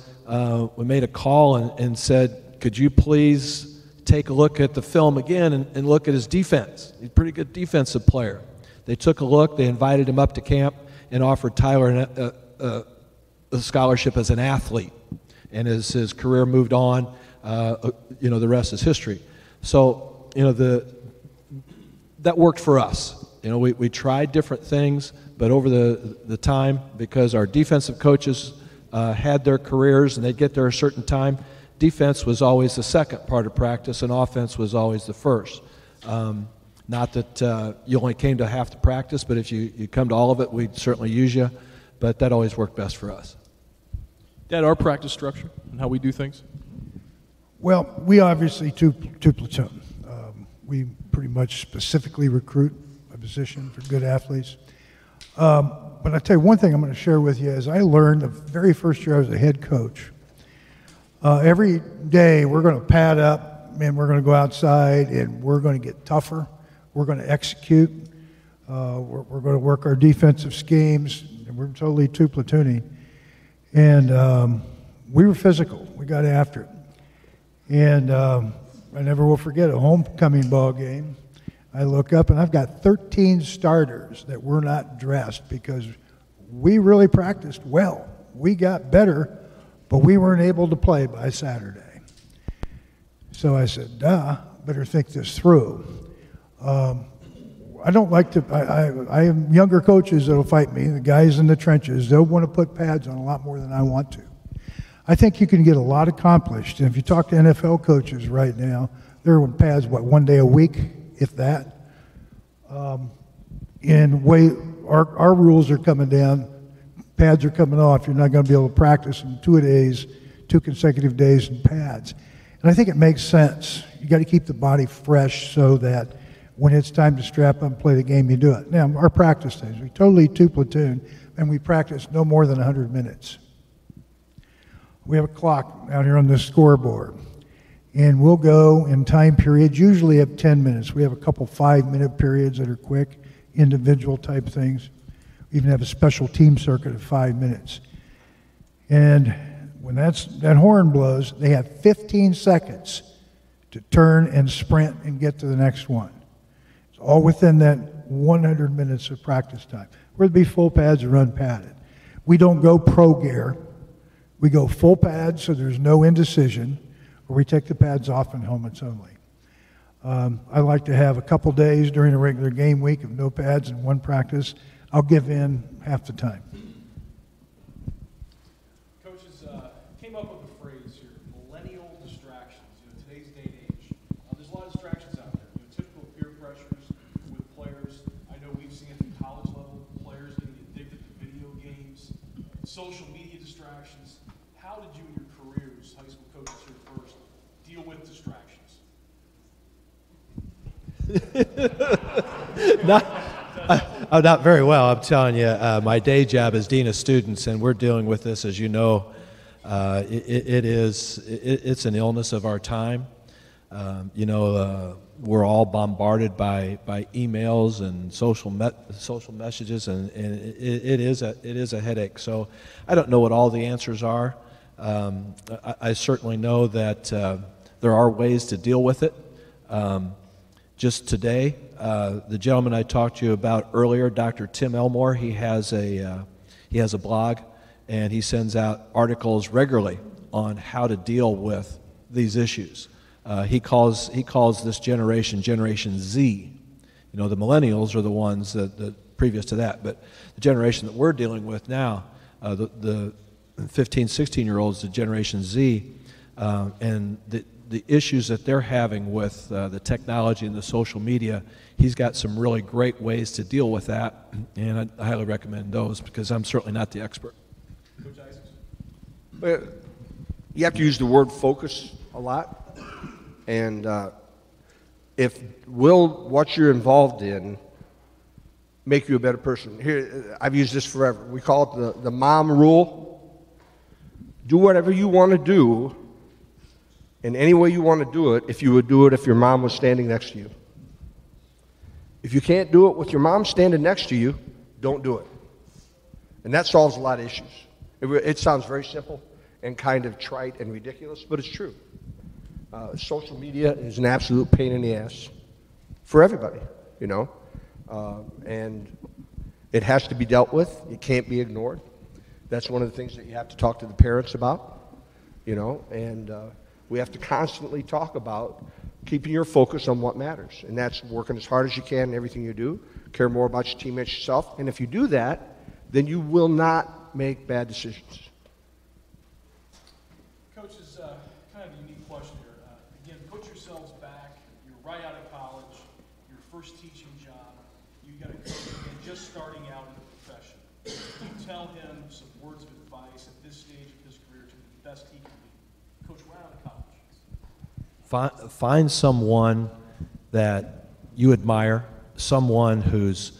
we made a call and said, could you please take a look at the film again and look at his defense? He's a pretty good defensive player. They took a look, they invited him up to camp and offered Tyler a scholarship as an athlete. And as his career moved on, you know, the rest is history. So, you know, that worked for us. You know, we tried different things, but over the time, because our defensive coaches had their careers and they'd get there a certain time, defense was always the second part of practice and offense was always the first. Not that you only came to half the practice, but if you come to all of it, we'd certainly use you. But that always worked best for us. Dad, our practice structure and how we do things? Well, we obviously two platoon. We pretty much specifically recruit a position for good athletes. But I tell you one thing I'm going to share with you is I learned the very first year I was a head coach. Every day we're going to pad up and we're going to go outside and we're going to get tougher. We're going to execute. We're going to work our defensive schemes. And we're totally two platooning. And we were physical. We got after it. And I never will forget a homecoming ball game. I look up and I've got 13 starters that were not dressed because we really practiced well. We got better, but we weren't able to play by Saturday. So I said, better think this through. I don't like to, I have younger coaches that'll fight me, the guys in the trenches. They'll want to put pads on a lot more than I want to. I think you can get a lot accomplished. And if you talk to NFL coaches right now, they're with pads, one day a week, if that. And our rules are coming down. Pads are coming off. You're not going to be able to practice in 2 consecutive days in pads. And I think it makes sense. You got to keep the body fresh so that when it's time to strap up and play the game, you do it. Now, our practice days, we totally two platoon, and we practice no more than 100 minutes. We have a clock out here on the scoreboard, and we'll go in time periods, usually have 10 minutes. We have a couple 5-minute periods that are quick, individual type things. We even have a special team circuit of 5 minutes. And when that horn blows, they have 15 seconds to turn and sprint and get to the next one. It's all within that 100 minutes of practice time. Whether it be full pads or unpadded. We don't go pro gear. We go full pads so there's no indecision, or we take the pads off and helmets only. I like to have a couple days during a regular game week of no pads and one practice. I'll give in half the time. Coaches came up with a phrase here, millennial distractions. Today's day and age, there's a lot of distractions out there. Typical peer pressures with players. I know we've seen it at the college level, players getting addicted to video games, social media distractions. How did you in your careers, high school coaches here first, deal with distractions? Not very well, I'm telling you. My day job is Dean of Students, and we're dealing with this, as you know. It's an illness of our time. We're all bombarded by emails and social messages, and it is a headache. So I don't know what all the answers are. I certainly know that there are ways to deal with it. Just today, the gentleman I talked to you about earlier, Dr. Tim Elmore, he has a blog, and he sends out articles regularly on how to deal with these issues. He calls this Generation Z. The millennials are the ones that previous to that, but the generation that we're dealing with now, the 15, 16-year-olds, the Generation Z, and the issues that they're having with the technology and the social media, he's got some really great ways to deal with that, and I highly recommend those because I'm certainly not the expert. Coach Isaacs? You have to use the word focus a lot, and what you're involved in make you a better person. Here, I've used this forever. We call it the mom rule. Do whatever you want to do in any way you want to do it, if you would do it if your mom was standing next to you. If you can't do it with your mom standing next to you, don't do it. And that solves a lot of issues. It sounds very simple and kind of trite and ridiculous, but it's true. Social media is an absolute pain in the ass for everybody, and it has to be dealt with. It can't be ignored. That's one of the things that you have to talk to the parents about, and we have to constantly talk about keeping your focus on what matters, and that's working as hard as you can in everything you do, care more about your teammates yourself, and if you do that, then you will not make bad decisions. Coach, is kind of a unique question here. Again, put yourselves back. You're right out of college, your first teaching job. You got a coach just starting out in the profession. You tell him some words of advice at this stage of his career to be the best he can be. Coach, right out of college. Find someone that you admire, someone whose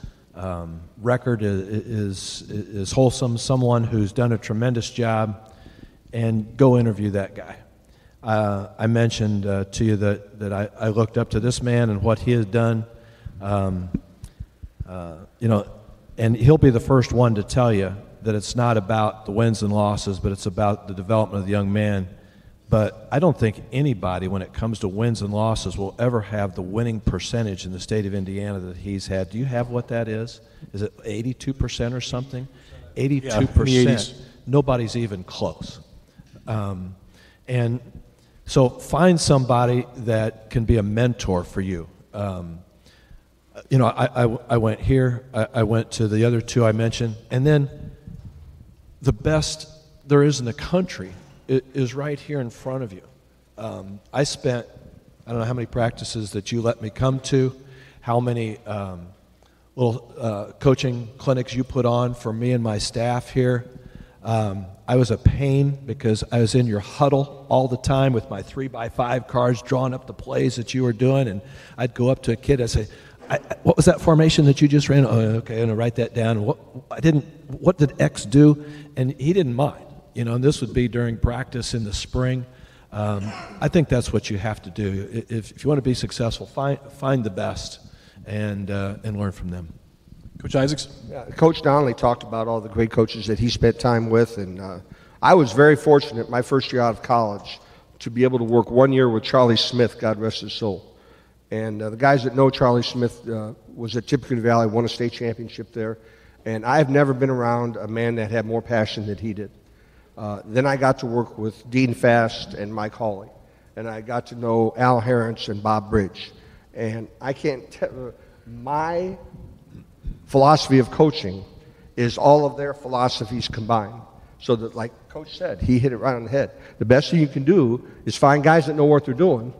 record is wholesome, someone who's done a tremendous job, and go interview that guy. I mentioned to you that I looked up to this man and what he has done, and he'll be the first one to tell you that it's not about the wins and losses, but it's about the development of the young man. But I don't think anybody, when it comes to wins and losses, will ever have the winning percentage in the state of Indiana that he's had. Do you have what that is? Is it 82% or something? 82%. Nobody's even close. And so find somebody that can be a mentor for you. I went here. I went to the other two I mentioned. And then the best there is in the country is right here in front of you. I spent, I don't know how many practices that you let me come to, how many little coaching clinics you put on for me and my staff here. I was a pain because I was in your huddle all the time with my 3x5 cards drawing up the plays that you were doing, and I'd go up to a kid and say, what was that formation that you just ran? Oh, okay, I'm going to write that down. What did X do? And he didn't mind. And this would be during practice in the spring. I think that's what you have to do. If you want to be successful, find the best and learn from them. Coach Isaacs? Yeah, Coach Donley talked about all the great coaches that he spent time with, and I was very fortunate my first year out of college to be able to work 1 year with Charlie Smith, God rest his soul. And the guys that know Charlie Smith was at Tippecanoe Valley, won a state championship there, and I've never been around a man that had more passion than he did. Then I got to work with Dean Fast and Mike Hawley, and I got to know Al Herrence and Bob Bridge. And I can't tell, my philosophy of coaching is all of their philosophies combined. So that, like Coach said, he hit it right on the head. The best thing you can do is find guys that know what they're doing,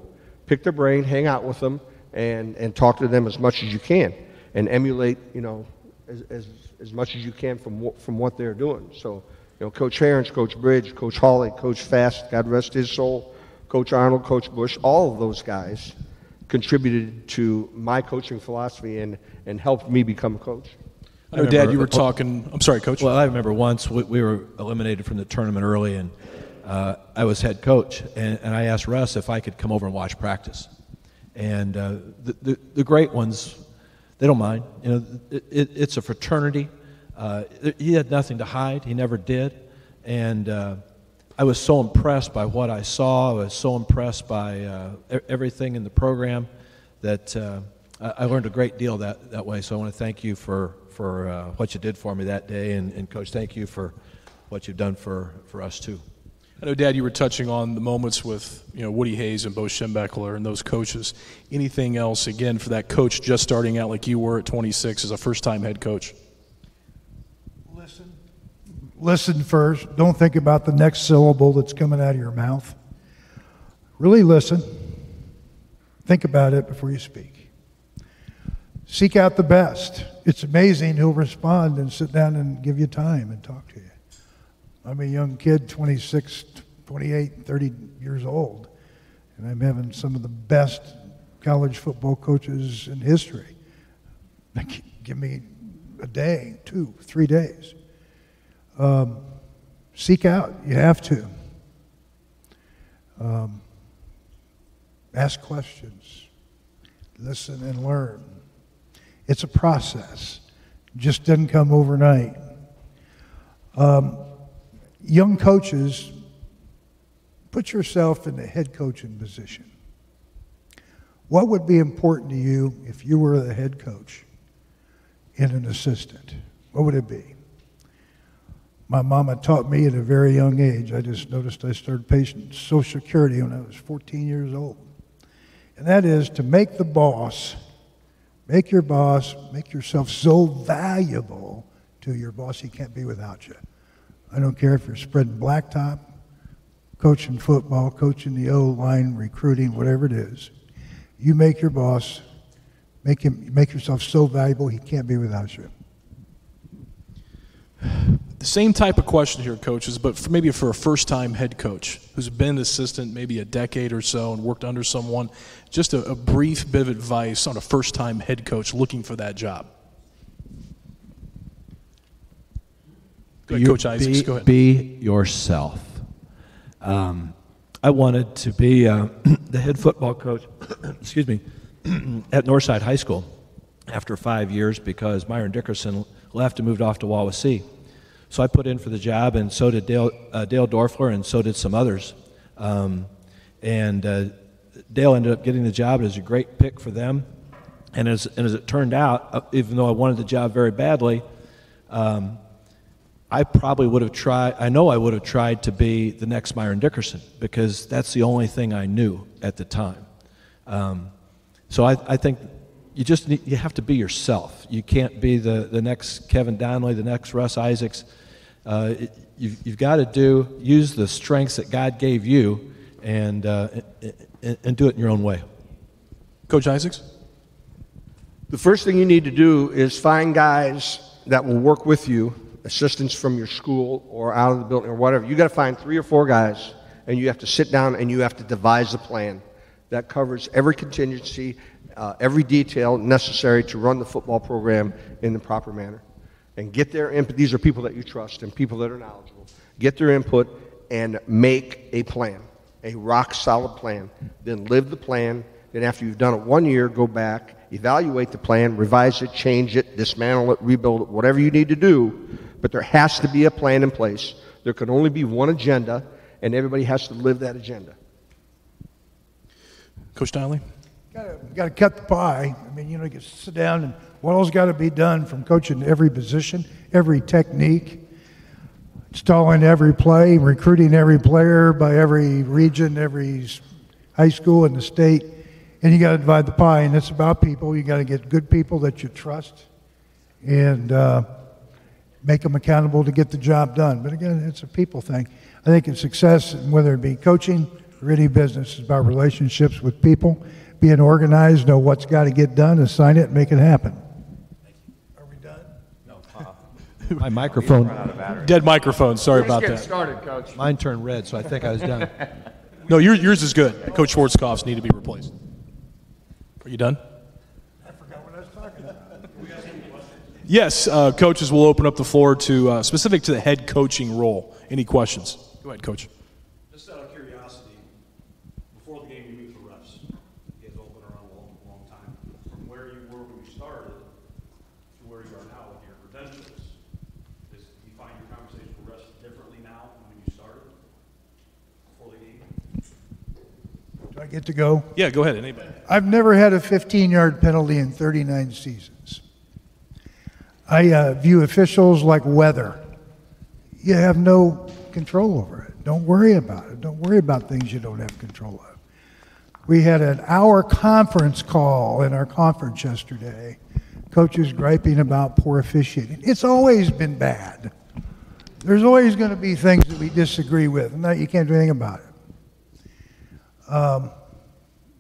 pick their brain, hang out with them, and talk to them as much as you can, and emulate, you know, as much as you can from what they're doing. So, you know, Coach Herons, Coach Bridge, Coach Hawley, Coach Fast, God rest his soul, Coach Arnold, Coach Bush, all of those guys contributed to my coaching philosophy and helped me become a coach. I know, Dad, you were talking. I'm sorry, Coach. Well, I remember once we were eliminated from the tournament early, and I was head coach, and I asked Russ if I could come over and watch practice. And the great ones, they don't mind. You know, it's a fraternity. He had nothing to hide. He never did. And I was so impressed by what I saw. I was so impressed by everything in the program that I learned a great deal that way. So I want to thank you for what you did for me that day, and Coach, thank you for what you've done for us too. I know, Dad, you were touching on the moments with, you know, Woody Hayes and Bo Schembechler and those coaches. Anything else, again, for that coach just starting out like you were at 26 as a first-time head coach? Listen first. Don't think about the next syllable that's coming out of your mouth. Really listen. Think about it before you speak. Seek out the best. It's amazing who'll respond and sit down and give you time and talk to you. I'm a young kid, 26, 28, 30 years old, and I'm having some of the best college football coaches in history. Give me a day, 2, 3 days. Seek out. You have to. Ask questions. Listen and learn. It's a process. It just doesn't come overnight. Young coaches, put yourself in the head coaching position. What would be important to you if you were the head coach and an assistant? What would it be? My mama taught me at a very young age. I just noticed I started paying Social Security when I was 14 years old. And that is to make the boss, make yourself so valuable to your boss he can't be without you. I don't care if you're spreading blacktop, coaching football, coaching the O-line, recruiting, whatever it is. You make your boss, make yourself so valuable he can't be without you. The same type of question here, coaches, but maybe for a first-time head coach who's been an assistant maybe a decade or so and worked under someone, just a brief bit of advice on a first-time head coach looking for that job. Go ahead, Coach Isaacs, go ahead. Be yourself. I wanted to be the head football coach, excuse me, at Northside High School after 5 years because Myron Dickerson left and moved off to Wawasee. So I put in for the job, and so did Dale Dorfler, and so did some others. Dale ended up getting the job. It was a great pick for them. And as it turned out, even though I wanted the job very badly, I probably would have tried, I know I would have tried to be the next Myron Dickerson because that's the only thing I knew at the time. So I think you have to be yourself. You can't be the next Kevin Donley, the next Russ Isaacs. You've got to use the strengths that God gave you and do it in your own way. Coach Isaacs? The first thing you need to do is find guys that will work with you, assistants from your school or out of the building or whatever. You got to find 3 or 4 guys, and you have to sit down and you have to devise a plan that covers every contingency, every detail necessary to run the football program in the proper manner. And get their input. These are people that you trust and people that are knowledgeable. Get their input and make a plan, a rock-solid plan. Then live the plan. Then after you've done it 1 year, go back, evaluate the plan, revise it, change it, dismantle it, rebuild it, whatever you need to do. But there has to be a plan in place. There can only be one agenda, and everybody has to live that agenda. Coach Donley? Got to cut the pie. I mean, you know, you sit down and what all's got to be done from coaching every position, every technique, installing every play, recruiting every player by every region, every high school in the state. and you got to divide the pie, and it's about people. You got to get good people that you trust, and make them accountable to get the job done. But again, it's a people thing. I think in success, whether it be coaching or any business, is about relationships with people, being organized, know what's got to get done, assign it, and make it happen. Are we done? No. My microphone. Dead microphone. Sorry about that. Started, Coach. Mine turned red, so I think I was done. No, yours is good. Coach Svarczkopf's need to be replaced. Are you done? I forgot what I was talking about. Yes, coaches will open up the floor to specific to the head coaching role. Any questions? Go ahead, Coach. Just out of curiosity, before the game you meet with Russ. He has all been around a long time. From where you were when you started to where you are now with your credentials, do you find your conversation with Russ differently now than when you started before the game? Do I get to go? Yeah, go ahead. Anybody. I've never had a 15-yard penalty in 39 seasons. I view officials like weather. You have no control over it. Don't worry about it. Don't worry about things you don't have control of. We had an hour conference call in our conference yesterday. Coaches griping about poor officiating. It's always been bad. There's always going to be things that we disagree with, and that you can't do anything about it.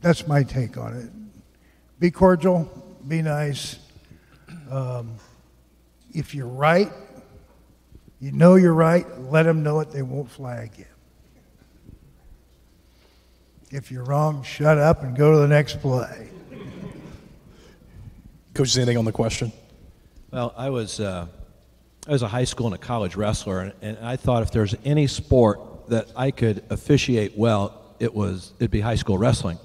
That's my take on it. Be cordial, be nice. If you're right, you know you're right, let them know it, they won't flag you. If you're wrong, shut up and go to the next play. Coach, anything on the question? Well, I was a high school and a college wrestler, and I thought if there's any sport that I could officiate well, it'd be high school wrestling.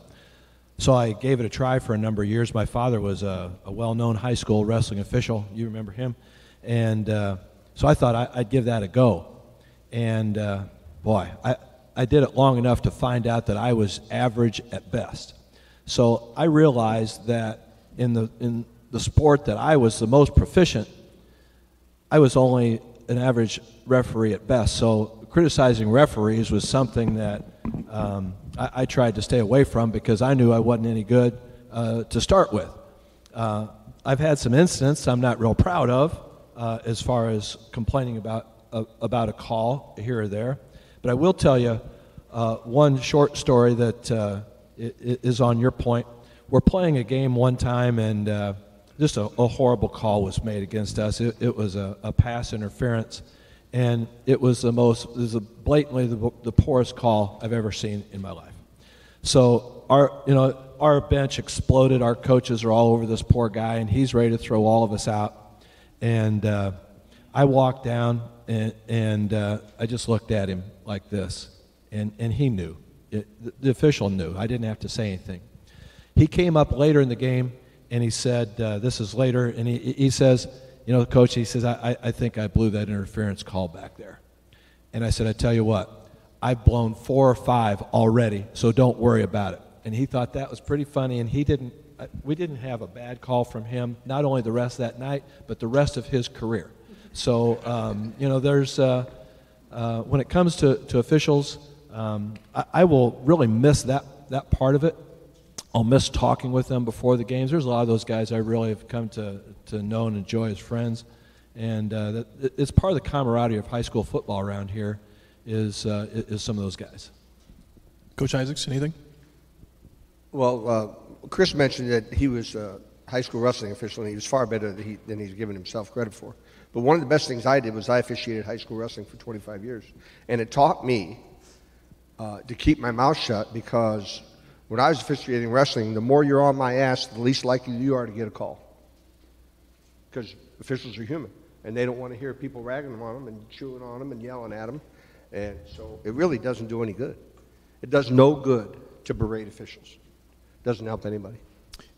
So I gave it a try for a number of years. My father was a well-known high school wrestling official. You remember him? And so I thought I'd give that a go. And boy, I did it long enough to find out that I was average at best. So I realized that in the sport that I was the most proficient, I was only an average referee at best. So criticizing referees was something that I tried to stay away from because I knew I wasn't any good to start with. I've had some incidents I'm not real proud of as far as complaining about a call here or there. But I will tell you one short story that is on your point. We're playing a game one time, and just a horrible call was made against us. It was a pass interference, and it was blatantly the poorest call I've ever seen in my life. So our bench exploded. Our coaches are all over this poor guy, and he's ready to throw all of us out. And I walked down, and I just looked at him like this, and he knew. The official knew. I didn't have to say anything. He came up later in the game, and he said, this is later, and he says, Coach, he says, I think I blew that interference call back there. And I said, I tell you what, I've blown 4 or 5 already, so don't worry about it. And he thought that was pretty funny, and we didn't have a bad call from him, not only the rest of that night, but the rest of his career. So, there's, when it comes to officials, I will really miss that part of it. I'll miss talking with them before the games. There's a lot of those guys I really have come to know and enjoy as friends. And it's part of the camaraderie of high school football around here is some of those guys. Coach Isaacs, anything? Well, Chris mentioned that he was a high school wrestling official, and he was far better than he's given himself credit for. But one of the best things I did was I officiated high school wrestling for 25 years. And it taught me to keep my mouth shut, because when I was officiating wrestling, the more you're on my ass, the least likely you are to get a call. Because officials are human, and they don't want to hear people ragging on them and chewing on them and yelling at them. And so it really doesn't do any good. It does no good to berate officials. It doesn't help anybody.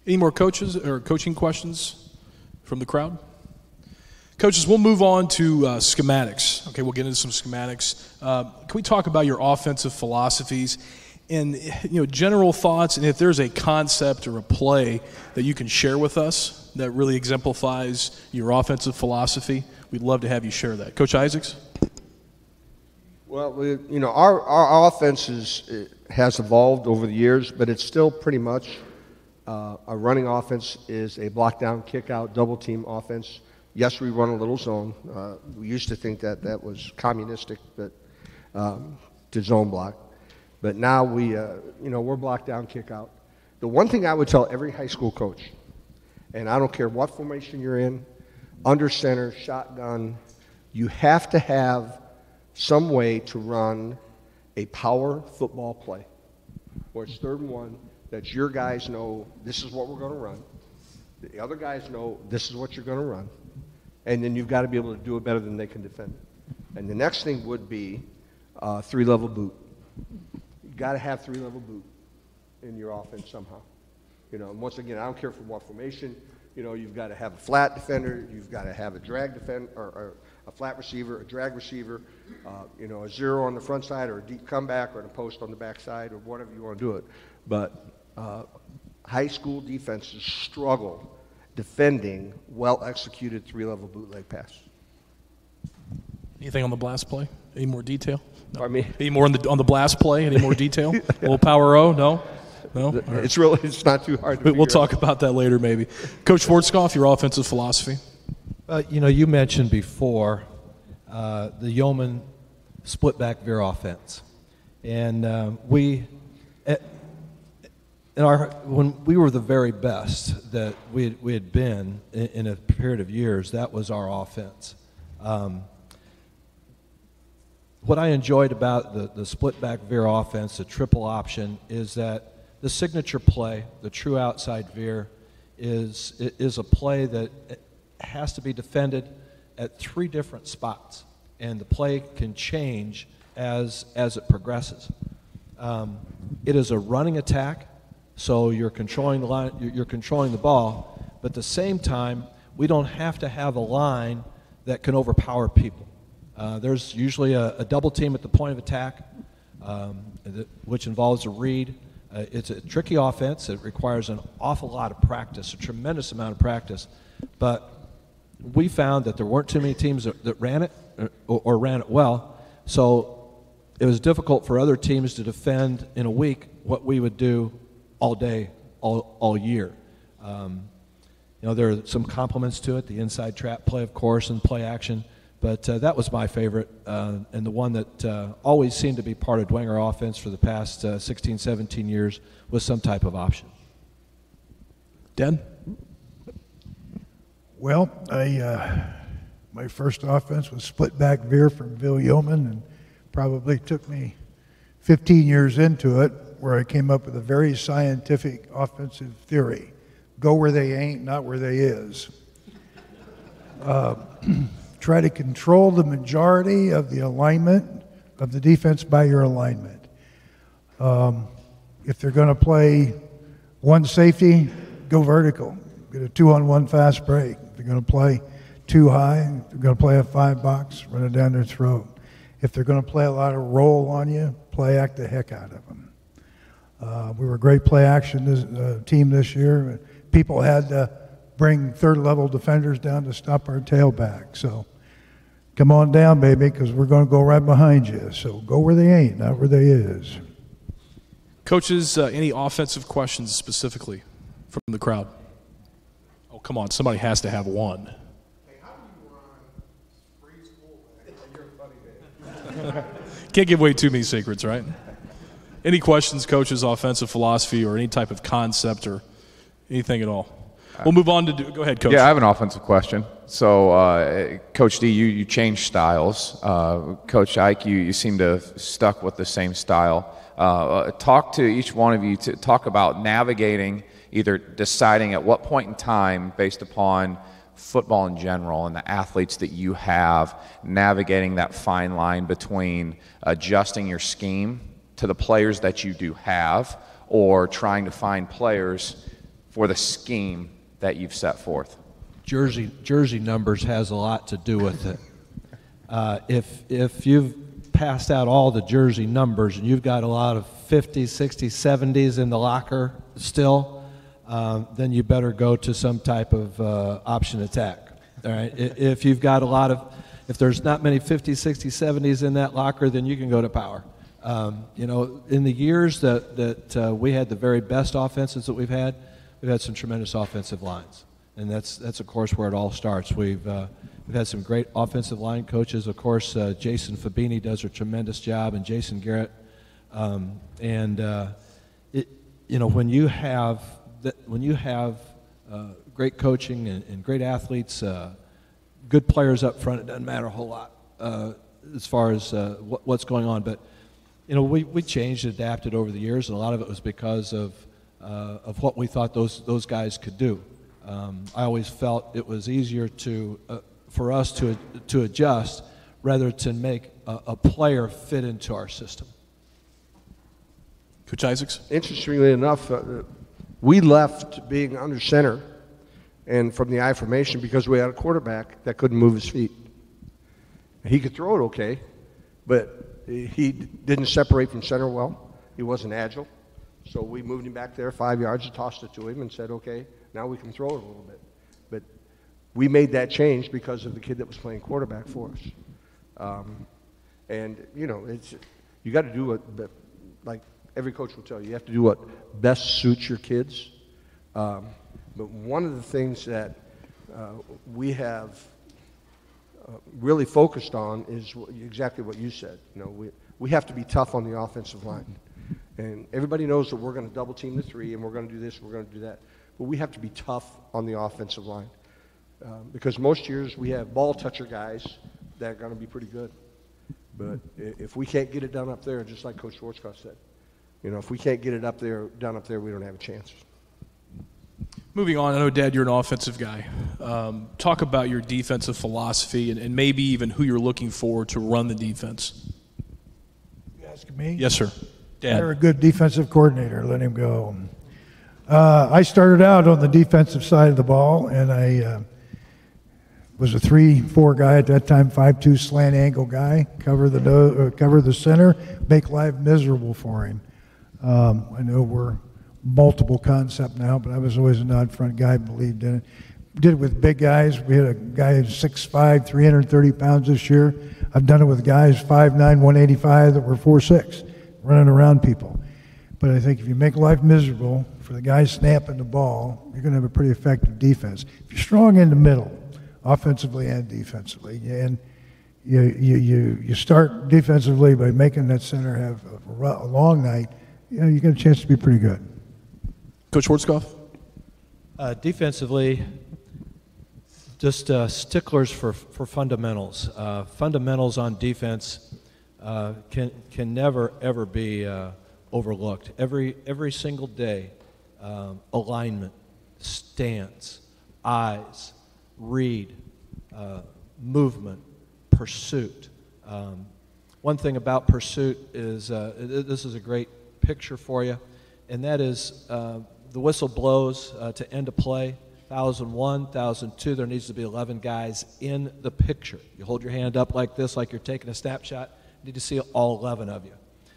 Any more coaches or coaching questions from the crowd? Coaches, we'll move on to schematics. Okay, we'll get into some schematics. Can we talk about your offensive philosophies and general thoughts, and if there's a concept or a play that you can share with us that really exemplifies your offensive philosophy, we'd love to have you share that. Coach Isaacs? Well, our offense has evolved over the years, but it's still pretty much Our running offense is a block down, kick out, double team offense. Yes, we run a little zone. We used to think that that was communistic, but to zone block. But now we're block down, kick out. The one thing I would tell every high school coach, and I don't care what formation you're in, under center, shotgun, you have to have some way to run a power football play, where it's 3rd and 1, that your guys know this is what we're going to run. The other guys know this is what you're going to run. And then you've got to be able to do it better than they can defend it. And the next thing would be 3-level boot. You've got to have 3-level boot in your offense somehow. And once again, I don't care for what formation. You've got to have a flat defender. You've got to have a drag defender, or a flat receiver, a drag receiver, a 0 on the front side, or a deep comeback, or a post on the back side, or whatever you want to do it. But high school defenses struggle defending well-executed 3-level bootleg pass. Anything on the blast play? Any more detail? No. Pardon me? Any more on the blast play? Any more detail? A little power O? No? It's not too hard to figure We'll talk about that later maybe. Coach Svarczkopf, your offensive philosophy? You mentioned before the Yeoman split back veer offense. And when we were the very best that we had been in a period of years, that was our offense. What I enjoyed about the split back veer offense, the triple option, is that the signature play, the true outside veer, is a play that has to be defended at 3 different spots, and the play can change as it progresses. It is a running attack. So you're controlling the line, you're controlling the ball, but at the same time, we don't have to have a line that can overpower people. There's usually a double team at the point of attack, which involves a read. It's a tricky offense. It requires an awful lot of practice, a tremendous amount of practice. But we found that there weren't too many teams that ran it or ran it well. So it was difficult for other teams to defend in a week what we would do all day, all year. There are some compliments to it, the inside trap play, of course, and play action. But that was my favorite, and the one that always seemed to be part of Dwenger offense for the past 16, 17 years was some type of option. Dan? Well, my first offense was split back veer from Bill Yeoman, and probably took me 15 years into it, where I came up with a very scientific offensive theory. Go where they ain't, not where they is. Try to control the majority of the alignment of the defense by your alignment. If they're going to play one safety, go vertical. Get a 2-on-1 fast break. If they're going to play 2 high, if they're going to play a 5 box, run it down their throat. If they're going to play a lot of roll on you, play act the heck out of them. We were a great play action team this year. People had to bring 3rd-level defenders down to stop our tailback. So come on down, baby, because we're going to go right behind you. So go where they ain't, not where they is. Coaches, any offensive questions specifically from the crowd? Oh, come on. Somebody has to have one. Hey, how do you run freeze fullback? You're a funny man. Can't give away too many secrets, right? Any questions, coaches, offensive philosophy, or any type of concept or anything at all? We'll move on to go ahead, Coach. Yeah, I have an offensive question. So, Coach D, you changed styles. Coach Ike, you seem to have stuck with the same style. Talk to each one of you to talk about navigating, either deciding at what point in time, based upon football in general and the athletes that you have, navigating that fine line between adjusting your scheme to the players that you do have, or trying to find players for the scheme that you've set forth. Jersey numbers has a lot to do with it. If you've passed out all the jersey numbers and you've got a lot of 50s, 60s, 70s in the locker still, then you better go to some type of option attack. All right. If you've got if there's not many 50s, 60s, 70s in that locker, then you can go to power. In the years that we had the very best offenses that we've had, we've had some tremendous offensive lines. And that's of course where it all starts. We've had some great offensive line coaches. Of course, Jason Fabini does a tremendous job, and Jason Garrett. When you have great coaching and great athletes, good players up front, it doesn't matter a whole lot as far as what's going on. But we changed and adapted over the years, and a lot of it was because of what we thought those guys could do. I always felt it was easier for us to adjust rather to make a player fit into our system. Coach Isaacs? Interestingly enough, we left being under center and from the I formation because we had a quarterback that couldn't move his feet. He could throw it okay, but he didn't separate from center well. He wasn't agile. So we moved him back there 5 yards and tossed it to him and said, okay, now we can throw it a little bit. But we made that change because of the kid that was playing quarterback for us. You got to do what, like every coach will tell you, you have to do what best suits your kids. But one of the things that we have really focused on is exactly what you said. We have to be tough on the offensive line. And everybody knows that we're going to double team the three and we're going to do this and we're going to do that. But we have to be tough on the offensive line. Because most years we have ball toucher guys that are going to be pretty good. But if we can't get it done up there, just like Coach Svarczkopf said, if we can't get it down up there, we don't have a chance. Moving on, I know, Dad, you're an offensive guy. Talk about your defensive philosophy and maybe even who you're looking for to run the defense. You asking me? Yes, sir. Dad. You're a good defensive coordinator. Let him go. I started out on the defensive side of the ball, and I was a 3-4 guy at that time, 5'2" slant angle guy, cover the center, make life miserable for him. I know we're multiple concept now, but I was always an odd front guy, believed in it. Did it with big guys. We had a guy who's 6'5", 330 pounds this year. I've done it with guys 5'9", 185 that were 4'6", running around people. But I think if you make life miserable for the guy snapping the ball, you're going to have a pretty effective defense. If you're strong in the middle, offensively and defensively, and you start defensively by making that center have a long night, you get a chance to be pretty good. Coach Svarczkopf? Defensively, just sticklers for fundamentals. Fundamentals on defense can never, ever be overlooked. Every single day, alignment, stance, eyes, read, movement, pursuit. One thing about pursuit is, this is a great picture for you, and that is the whistle blows to end a play. 1,001, 1,002, there needs to be 11 guys in the picture. You hold your hand up like this, like you're taking a snapshot. You need to see all 11 of you.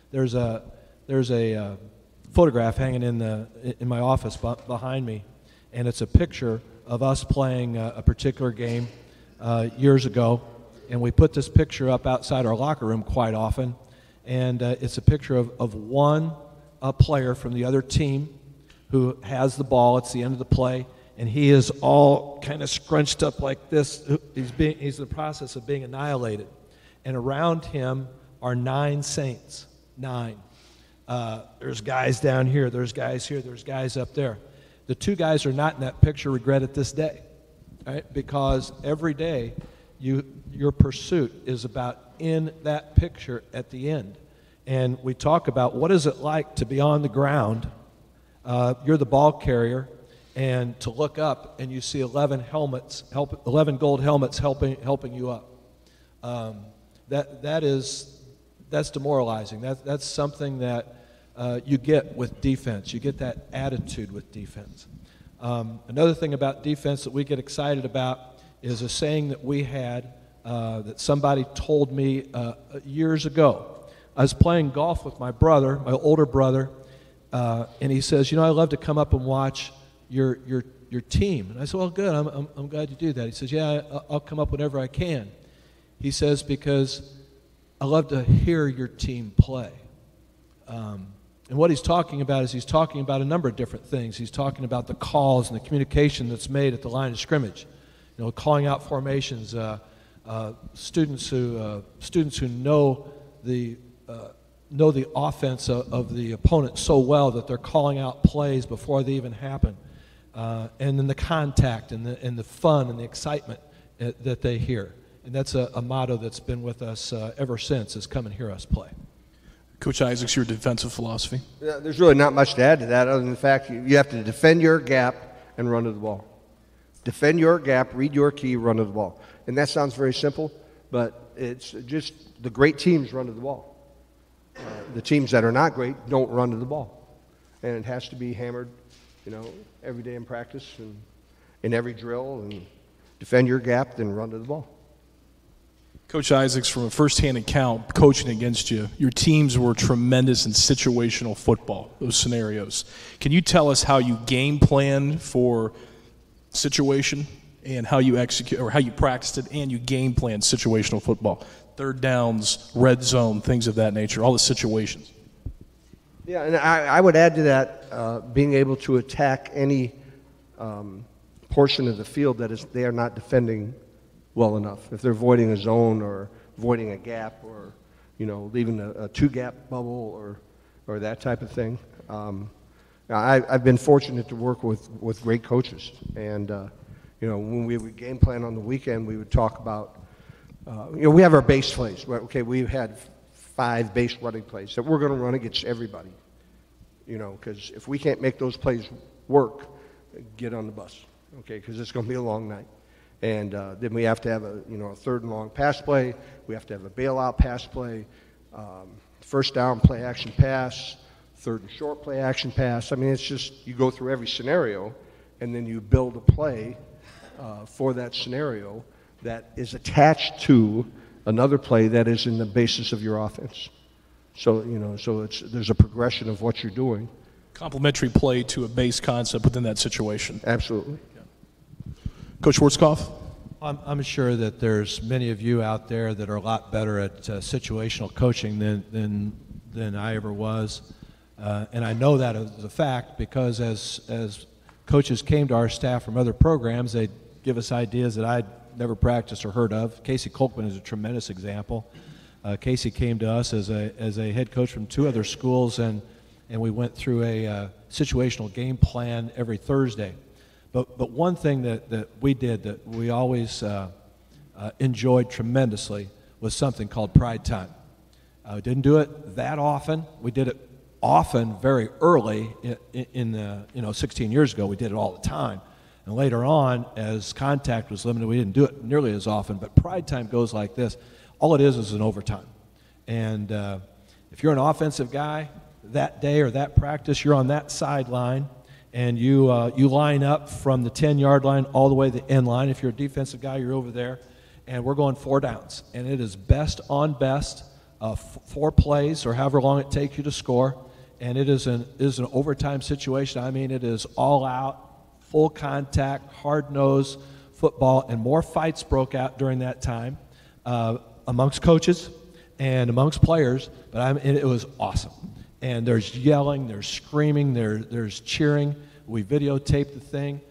There's a photograph hanging in my office behind me, and it's a picture of us playing a particular game years ago, and we put this picture up outside our locker room quite often, and it's a picture of one player from the other team who has the ball. It's the end of the play, and he is all kind of scrunched up like this. He's in the process of being annihilated, and around him are 9 saints. 9. There's guys down here, there's guys here, there's guys up there. The 2 guys are not in that picture regret it this day, right? Because every day your pursuit is about in that picture at the end. And we talk about what is it like to be on the ground, you're the ball carrier, and to look up and you see 11 gold helmets helping you up. That's demoralizing. That's something that you get with defense. You get that attitude with defense. Another thing about defense that we get excited about is a saying that we had that somebody told me years ago. I was playing golf with my brother, my older brother, and he says, I love to come up and watch your team. And I said, well, good, I'm glad you do that. He says, yeah, I'll come up whenever I can. He says, because I love to hear your team play. And what he's talking about is he's talking about a number of different things. He's talking about the calls and the communication that's made at the line of scrimmage. You know, calling out formations, students who know the offense of the opponent so well that they're calling out plays before they even happen, and then the contact and the fun and the excitement that they hear. And that's a motto that's been with us ever since, is come and hear us play. Coach Isaacs, your defensive philosophy? Yeah, there's really not much to add to that other than the fact you have to defend your gap and run to the ball. Defend your gap, read your key, run to the ball. And that sounds very simple, but it's just the great teams run to the ball. The teams that are not great don't run to the ball. And it has to be hammered, you know, every day in practice and in every drill, and defend your gap, then run to the ball. Coach Isaacs, from a first-hand account, coaching against you, your teams were tremendous in situational football, those scenarios. Can you tell us how you game plan for situation and how you execute, or how you practiced it and you game plan situational football? Third downs, red zone, things of that nature, all the situations. Yeah, and I would add to that being able to attack any portion of the field that is they are not defending well enough. If they're avoiding a zone or avoiding a gap, or, you know, leaving a two-gap bubble or that type of thing. I've been fortunate to work with great coaches, and you know, when we would game plan on the weekend, we would talk about you know, we have our base plays. Okay, we've had 5 base running plays that we're going to run against everybody. You know, because if we can't make those plays work, get on the bus. Okay, because it's going to be a long night. And then we have to have a third and long pass play. We have to have a bailout pass play, first down play action pass, third and short play action pass. I mean, it's just you go through every scenario, and then you build a play for that scenario that is attached to another play that is in the basis of your offense. So there's a progression of what you're doing. Complementary play to a base concept within that situation. Absolutely. Coach Svarczkopf? I'm sure that there's many of you out there that are a lot better at situational coaching than I ever was. And I know that as a fact because as coaches came to our staff from other programs, they'd give us ideas that I'd never practiced or heard of. Casey Kolkman is a tremendous example. Casey came to us as a head coach from 2 other schools, and we went through a situational game plan every Thursday. But one thing that we did that we always enjoyed tremendously was something called Pride Time. Didn't do it that often. We did it often very early in the 16 years ago. We did it all the time. And later on, as contact was limited, we didn't do it nearly as often. But Pride Time goes like this. All it is an overtime. And if you're an offensive guy, that day or that practice, you're on that sideline, and you line up from the 10-yard line all the way to the end line. If you're a defensive guy, you're over there, and we're going 4 downs. And it is best on best, 4 plays or however long it takes you to score, and it is an overtime situation. I mean, it is all out, full contact, hard-nosed football, and more fights broke out during that time amongst coaches and amongst players, but it was awesome. And there's yelling, there's screaming, there's cheering. We videotaped the thing.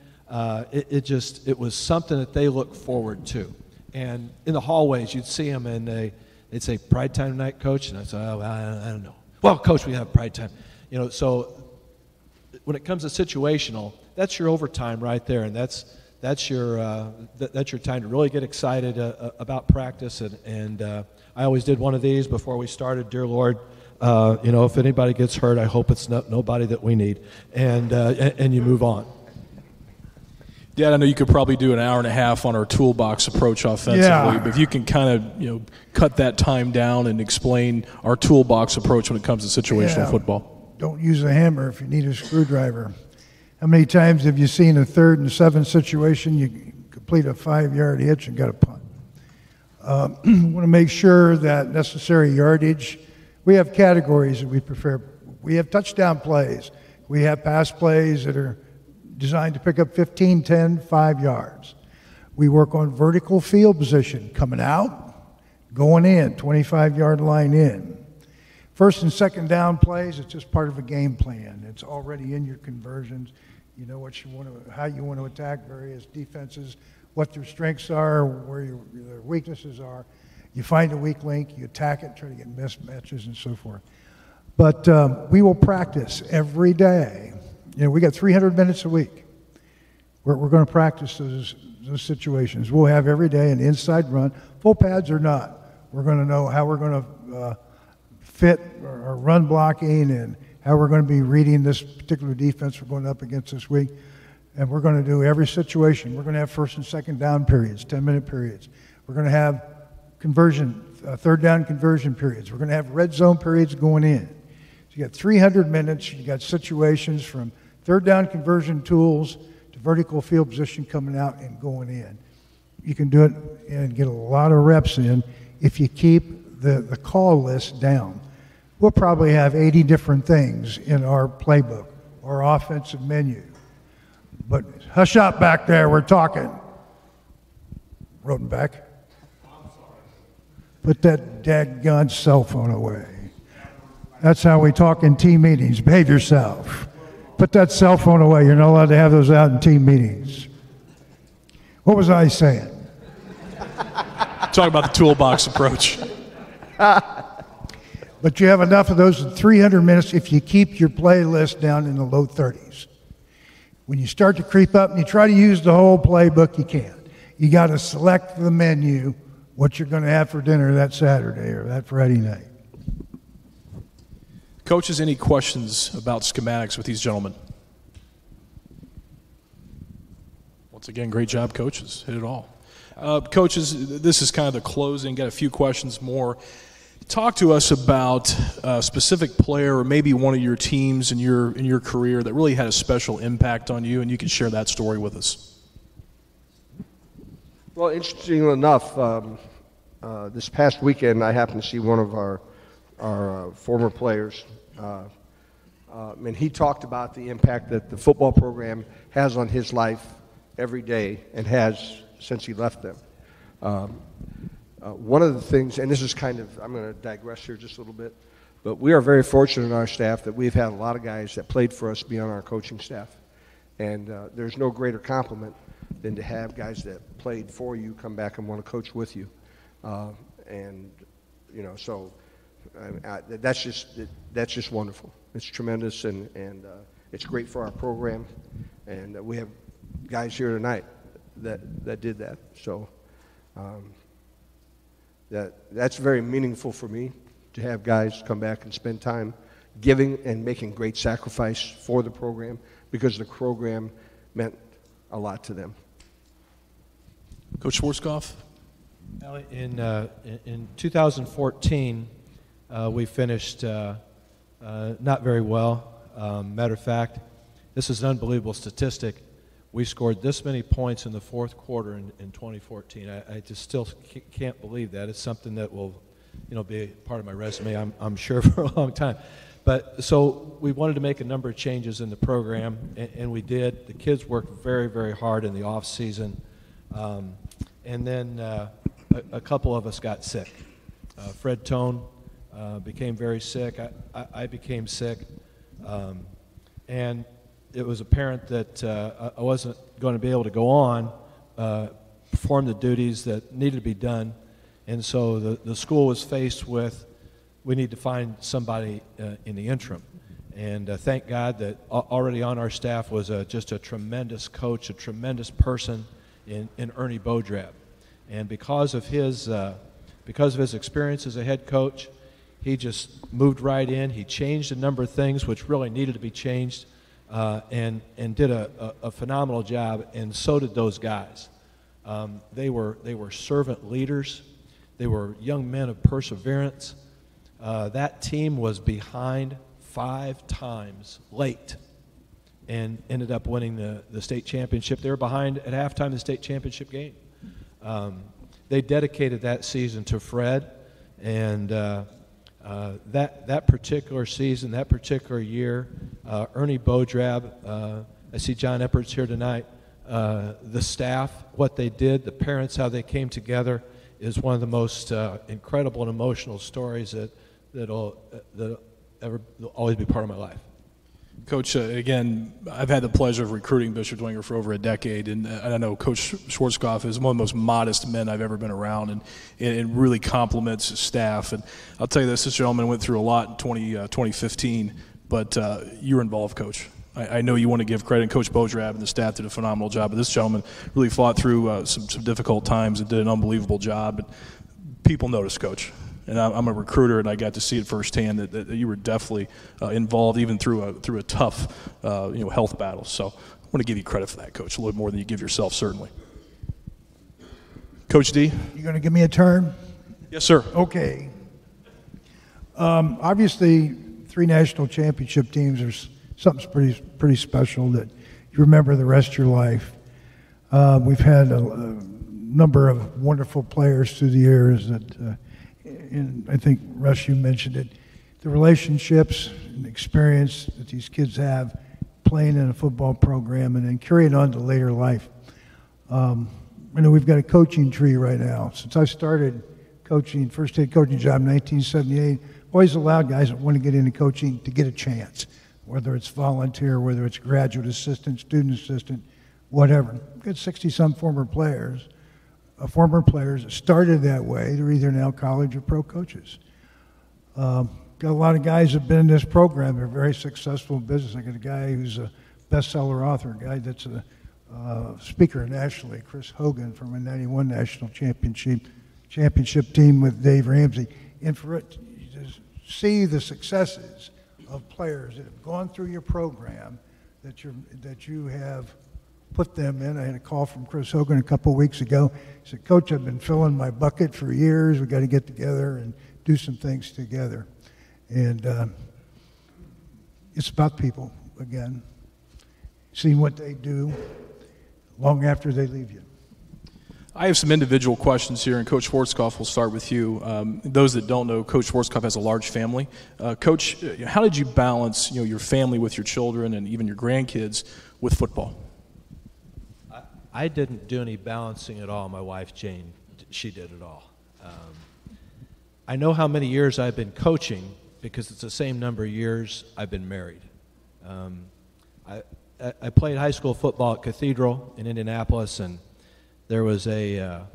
It was something that they looked forward to. And in the hallways, you'd see them, and they'd say, "Pride Time tonight, Coach?" And I'd say, "Oh, I don't know." "Well, Coach, we have Pride Time." So when it comes to situational, that's your overtime right there, and that's your time to really get excited about practice. And I always did one of these before we started. Dear Lord, if anybody gets hurt, I hope it's nobody that we need, and you move on. Dad, I know you could probably do an hour and a half on our toolbox approach offensively, but if you can kind of cut that time down and explain our toolbox approach when it comes to situational football. Don't use a hammer if you need a screwdriver. How many times have you seen a 3rd and 7 situation, you complete a 5-yard hitch and got a punt? Want to make sure that necessary yardage. We have categories that we prefer. We have touchdown plays. We have pass plays that are designed to pick up 15, 10, 5 yards. We work on vertical field position, coming out, going in, 25-yard line in. First and second down plays, it's just part of a game plan. It's already in your conversions. You know what you want to, how you want to attack various defenses, what their strengths are, where their weaknesses are. You find a weak link, you attack it, try to get mismatches and so forth. But we will practice every day. You know, we got 300 minutes a week. We're going to practice those situations. We'll have every day an inside run, full pads or not. We're going to know how we're going to fit our run blocking and how we're going to be reading this particular defense we're going up against this week. And we're going to do every situation. We're going to have first and second down periods, 10-minute periods. We're going to have third down conversion periods. We're going to have red zone periods going in. So you got 300 minutes. You got situations from third down conversion tools to vertical field position coming out and going in. You can do it and get a lot of reps in if you keep the call list down. We'll probably have 80 different things in our playbook or offensive menu. But hush up back there, we're talking. Rotenbeck. Put that dadgone cell phone away. That's how we talk in team meetings. Behave yourself. Put that cell phone away. You're not allowed to have those out in team meetings. What was I saying? Talk about the toolbox approach. But you have enough of those in 300 minutes if you keep your playlist down in the low 30s. When you start to creep up and you try to use the whole playbook, you can't. You got to select the menu, what you're going to have for dinner that Saturday or that Friday night. Coaches, any questions about schematics with these gentlemen? Once again, great job, coaches. Hit it all. Coaches, this is kind of the closing. Got a few questions more. Talk to us about a specific player or maybe one of your teams in your career that really had a special impact on you, and you can share that story with us. Well, interestingly enough, this past weekend I happened to see one of our former players, and he talked about the impact that the football program has on his life every day and has since he left them. One of the things, and this is kind of, I'm going to digress here just a little bit, but we are very fortunate in our staff that we've had a lot of guys that played for us be on our coaching staff. And there's no greater compliment than to have guys that played for you come back and want to coach with you. And, you know, so that's just wonderful. It's tremendous, and it's great for our program. And we have guys here tonight that did that. So that's very meaningful for me to have guys come back and spend time giving and making great sacrifice for the program because the program meant a lot to them. Coach Svarczkopf? In 2014, we finished not very well. Matter of fact, this is an unbelievable statistic. We scored this many points in the fourth quarter in 2014. I just still can't believe that. It's something that will, be part of my resume, I'm sure, for a long time. But so we wanted to make a number of changes in the program, and we did. The kids worked very, very hard in the off season, and then a couple of us got sick. Fred Tone became very sick. I became sick, and it was apparent that I wasn't going to be able to go on, perform the duties that needed to be done, and so the school was faced with, we need to find somebody in the interim. And thank God that already on our staff was just a tremendous coach, a tremendous person in Ernie Bodrab. And because of his experience as a head coach, he just moved right in. He changed a number of things which really needed to be changed. And did a phenomenal job, and so did those guys. They were servant leaders. They were young men of perseverance. That team was behind 5 times late and ended up winning the state championship. They were behind at halftime the state championship game. They dedicated that season to Fred, and that particular season, that particular year, Ernie Bodrab, I see John Eppert's here tonight, the staff, what they did, the parents, how they came together is one of the most incredible and emotional stories that'll always be part of my life. Coach, again, I've had the pleasure of recruiting Bishop Dwenger for over a decade, and I know Coach Svarczkopf is one of the most modest men I've ever been around, and really compliments his staff. And I'll tell you this gentleman went through a lot in 2015, but you were involved, Coach. I know you want to give credit, and Coach Bodrab and the staff did a phenomenal job, but this gentleman really fought through some difficult times and did an unbelievable job. But people notice, Coach. And I'm a recruiter, and I got to see it firsthand that you were definitely involved, even through a tough, health battle. So I want to give you credit for that, Coach, a little more than you give yourself, certainly. Coach D, you going to give me a turn? Yes, sir. Okay. Obviously, 3 national championship teams are something pretty special that you remember the rest of your life. We've had a number of wonderful players through the years that. And I think, Russ, you mentioned it, the relationships and experience that these kids have playing in a football program and then carrying on to later life. I know we've got a coaching tree right now. Since I started coaching, first head coaching job in 1978, always allowed guys that want to get into coaching to get a chance, whether it's volunteer, whether it's graduate assistant, student assistant, whatever. We've got 60-some former players that started that way. They're either now college or pro coaches. Got a lot of guys that have been in this program. They're very successful in business. I got a guy who's a bestseller author, a guy that's a speaker nationally, Chris Hogan from a 91 national championship team with Dave Ramsey. And for it to see the successes of players that have gone through your program, that you have put them in. I had a call from Chris Hogan a couple of weeks ago. He said, Coach, I've been filling my bucket for years. We've got to get together and do some things together. And it's about people, again, seeing what they do long after they leave you. I have some individual questions here, and Coach Svarczkopf, will start with you. Those that don't know, Coach Svarczkopf has a large family. Coach, how did you balance your family with your children and even your grandkids with football? I didn't do any balancing at all. My wife, Jane, she did it all. I know how many years I've been coaching because it's the same number of years I've been married. I played high school football at Cathedral in Indianapolis, and there was our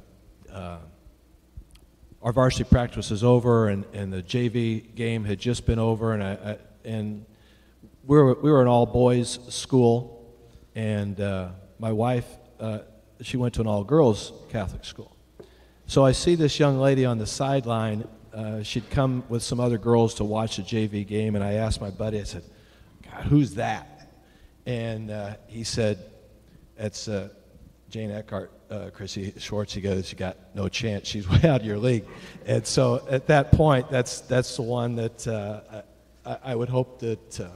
varsity practice was over, and the JV game had just been over, and we were an all-boys school, and my wife, she went to an all-girls Catholic school. So I see this young lady on the sideline. She'd come with some other girls to watch the JV game, and I asked my buddy, I said, God, who's that? And he said, it's Jane Eckhart, Chrissy Schwartz. He goes, you got no chance. She's way out of your league. And so at that point, that's the one that I would hope that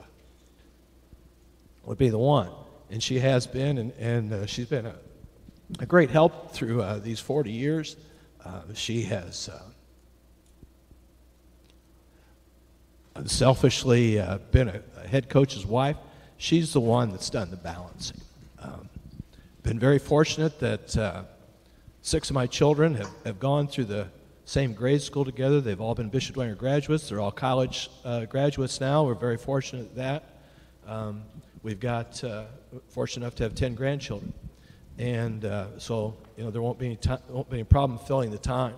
would be the one. And she has been, and she's been a great help through these 40 years. She has unselfishly been a head coach's wife. She's the one that's done the balancing. Been very fortunate that 6 of my children have gone through the same grade school together. They've all been Bishop Dwenger graduates. They're all college graduates now. We're very fortunate at that. We've got fortunate enough to have 10 grandchildren, and so there won't be any problem filling the time.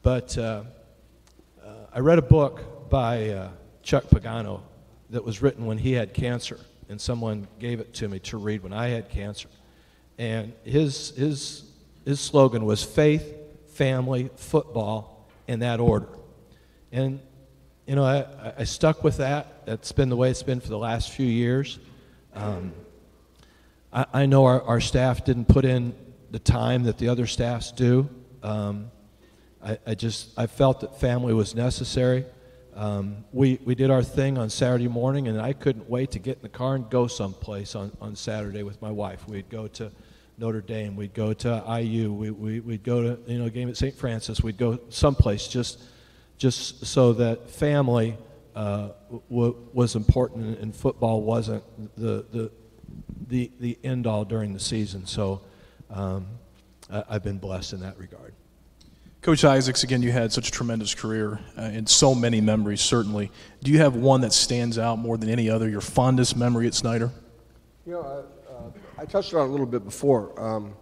But I read a book by Chuck Pagano that was written when he had cancer, and someone gave it to me to read when I had cancer. And his slogan was faith, family, football, in that order. And I stuck with that. That's been the way it's been for the last few years. I know our staff didn't put in the time that the other staffs do. I felt that family was necessary. We did our thing on Saturday morning, and I couldn't wait to get in the car and go someplace on Saturday with my wife. We'd go to Notre Dame. We'd go to IU. We'd go to a game at St. Francis. We'd go someplace just so that family was important, and football wasn't the end all during the season. So I've been blessed in that regard. Coach Isaacs, again, you had such a tremendous career and so many memories, certainly. Do you have one that stands out more than any other, your fondest memory at Snyder? You know, I touched on it a little bit before.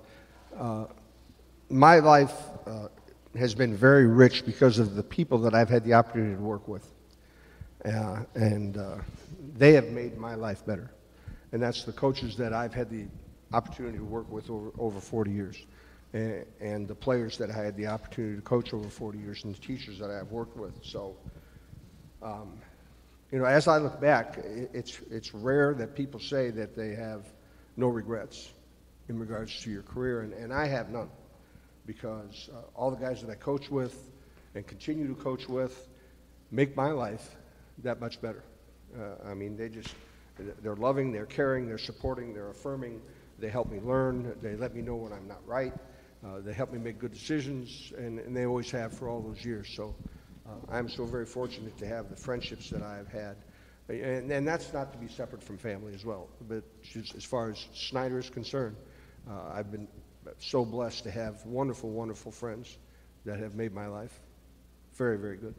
My life has been very rich because of the people that I've had the opportunity to work with. And they have made my life better. And that's the coaches that I've had the opportunity to work with over 40 years. And the players that I had the opportunity to coach over 40 years, and the teachers that I've worked with. So, you know, as I look back, it's rare that people say that they have no regrets in regards to your career, and I have none, because all the guys that I coach with and continue to coach with make my life that much better. I mean, they're loving, they're caring, they're supporting, they're affirming, they help me learn, they let me know when I'm not right. They help me make good decisions, and they always have for all those years. So I'm so very fortunate to have the friendships that I've had. And that's not to be separate from family as well. But as far as Snyder is concerned, I've been so blessed to have wonderful, wonderful friends that have made my life very, very good.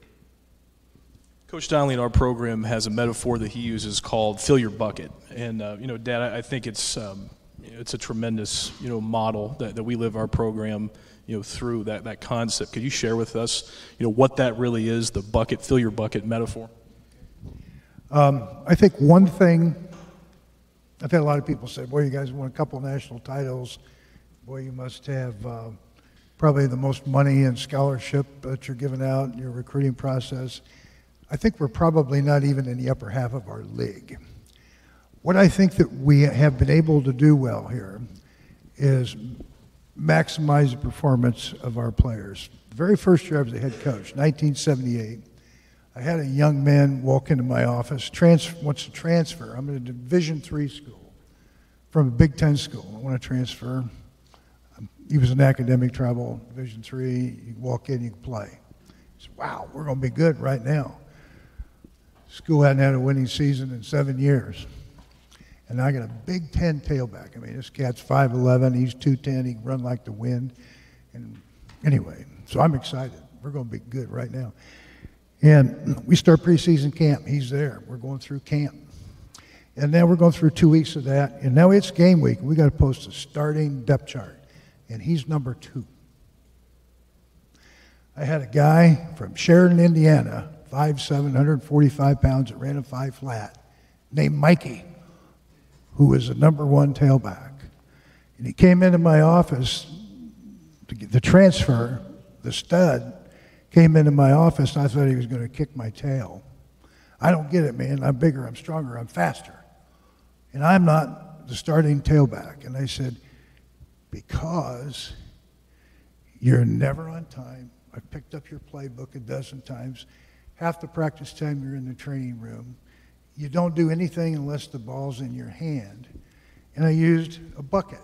Coach Donley in our program has a metaphor that he uses called "fill your bucket," and you know, Dad, I think it's a tremendous, you know, model that we live our program, you know, through that concept. Could you share with us, you know, what that really is, the bucket, fill your bucket metaphor? I think one thing, I've had a lot of people say, boy, you guys won a couple of national titles. Boy, you must have probably the most money and scholarship that you're giving out in your recruiting process. I think we're probably not even in the upper half of our league. What I think that we have been able to do well here is maximize the performance of our players. The very first year I was a head coach, 1978, I had a young man walk into my office, wants to transfer. I'm in a Division III school from a Big Ten school. I want to transfer. He was in academic travel, Division III. You walk in, you can play. He said, wow, we're going to be good right now. School hadn't had a winning season in 7 years. And I got a Big Ten tailback. I mean, this cat's 5'11", he's 210, he can run like the wind. And anyway, so I'm excited. We're going to be good right now. And we start preseason camp. He's there. We're going through camp. And now we're going through 2 weeks of that. And now it's game week. We got to post a starting depth chart. And he's number 2. I had a guy from Sheridan, Indiana, 5'7", 145 pounds, that ran a 5 flat, named Mikey, who was the number 1 tailback. And he came into my office to get the transfer, the stud, came into my office, and I thought he was going to kick my tail. I don't get it, man. I'm bigger, I'm stronger, I'm faster. And I'm not the starting tailback. And I said, because you're never on time. I've picked up your playbook a dozen times. Half the practice time you're in the training room. You don't do anything unless the ball's in your hand. And I used a bucket.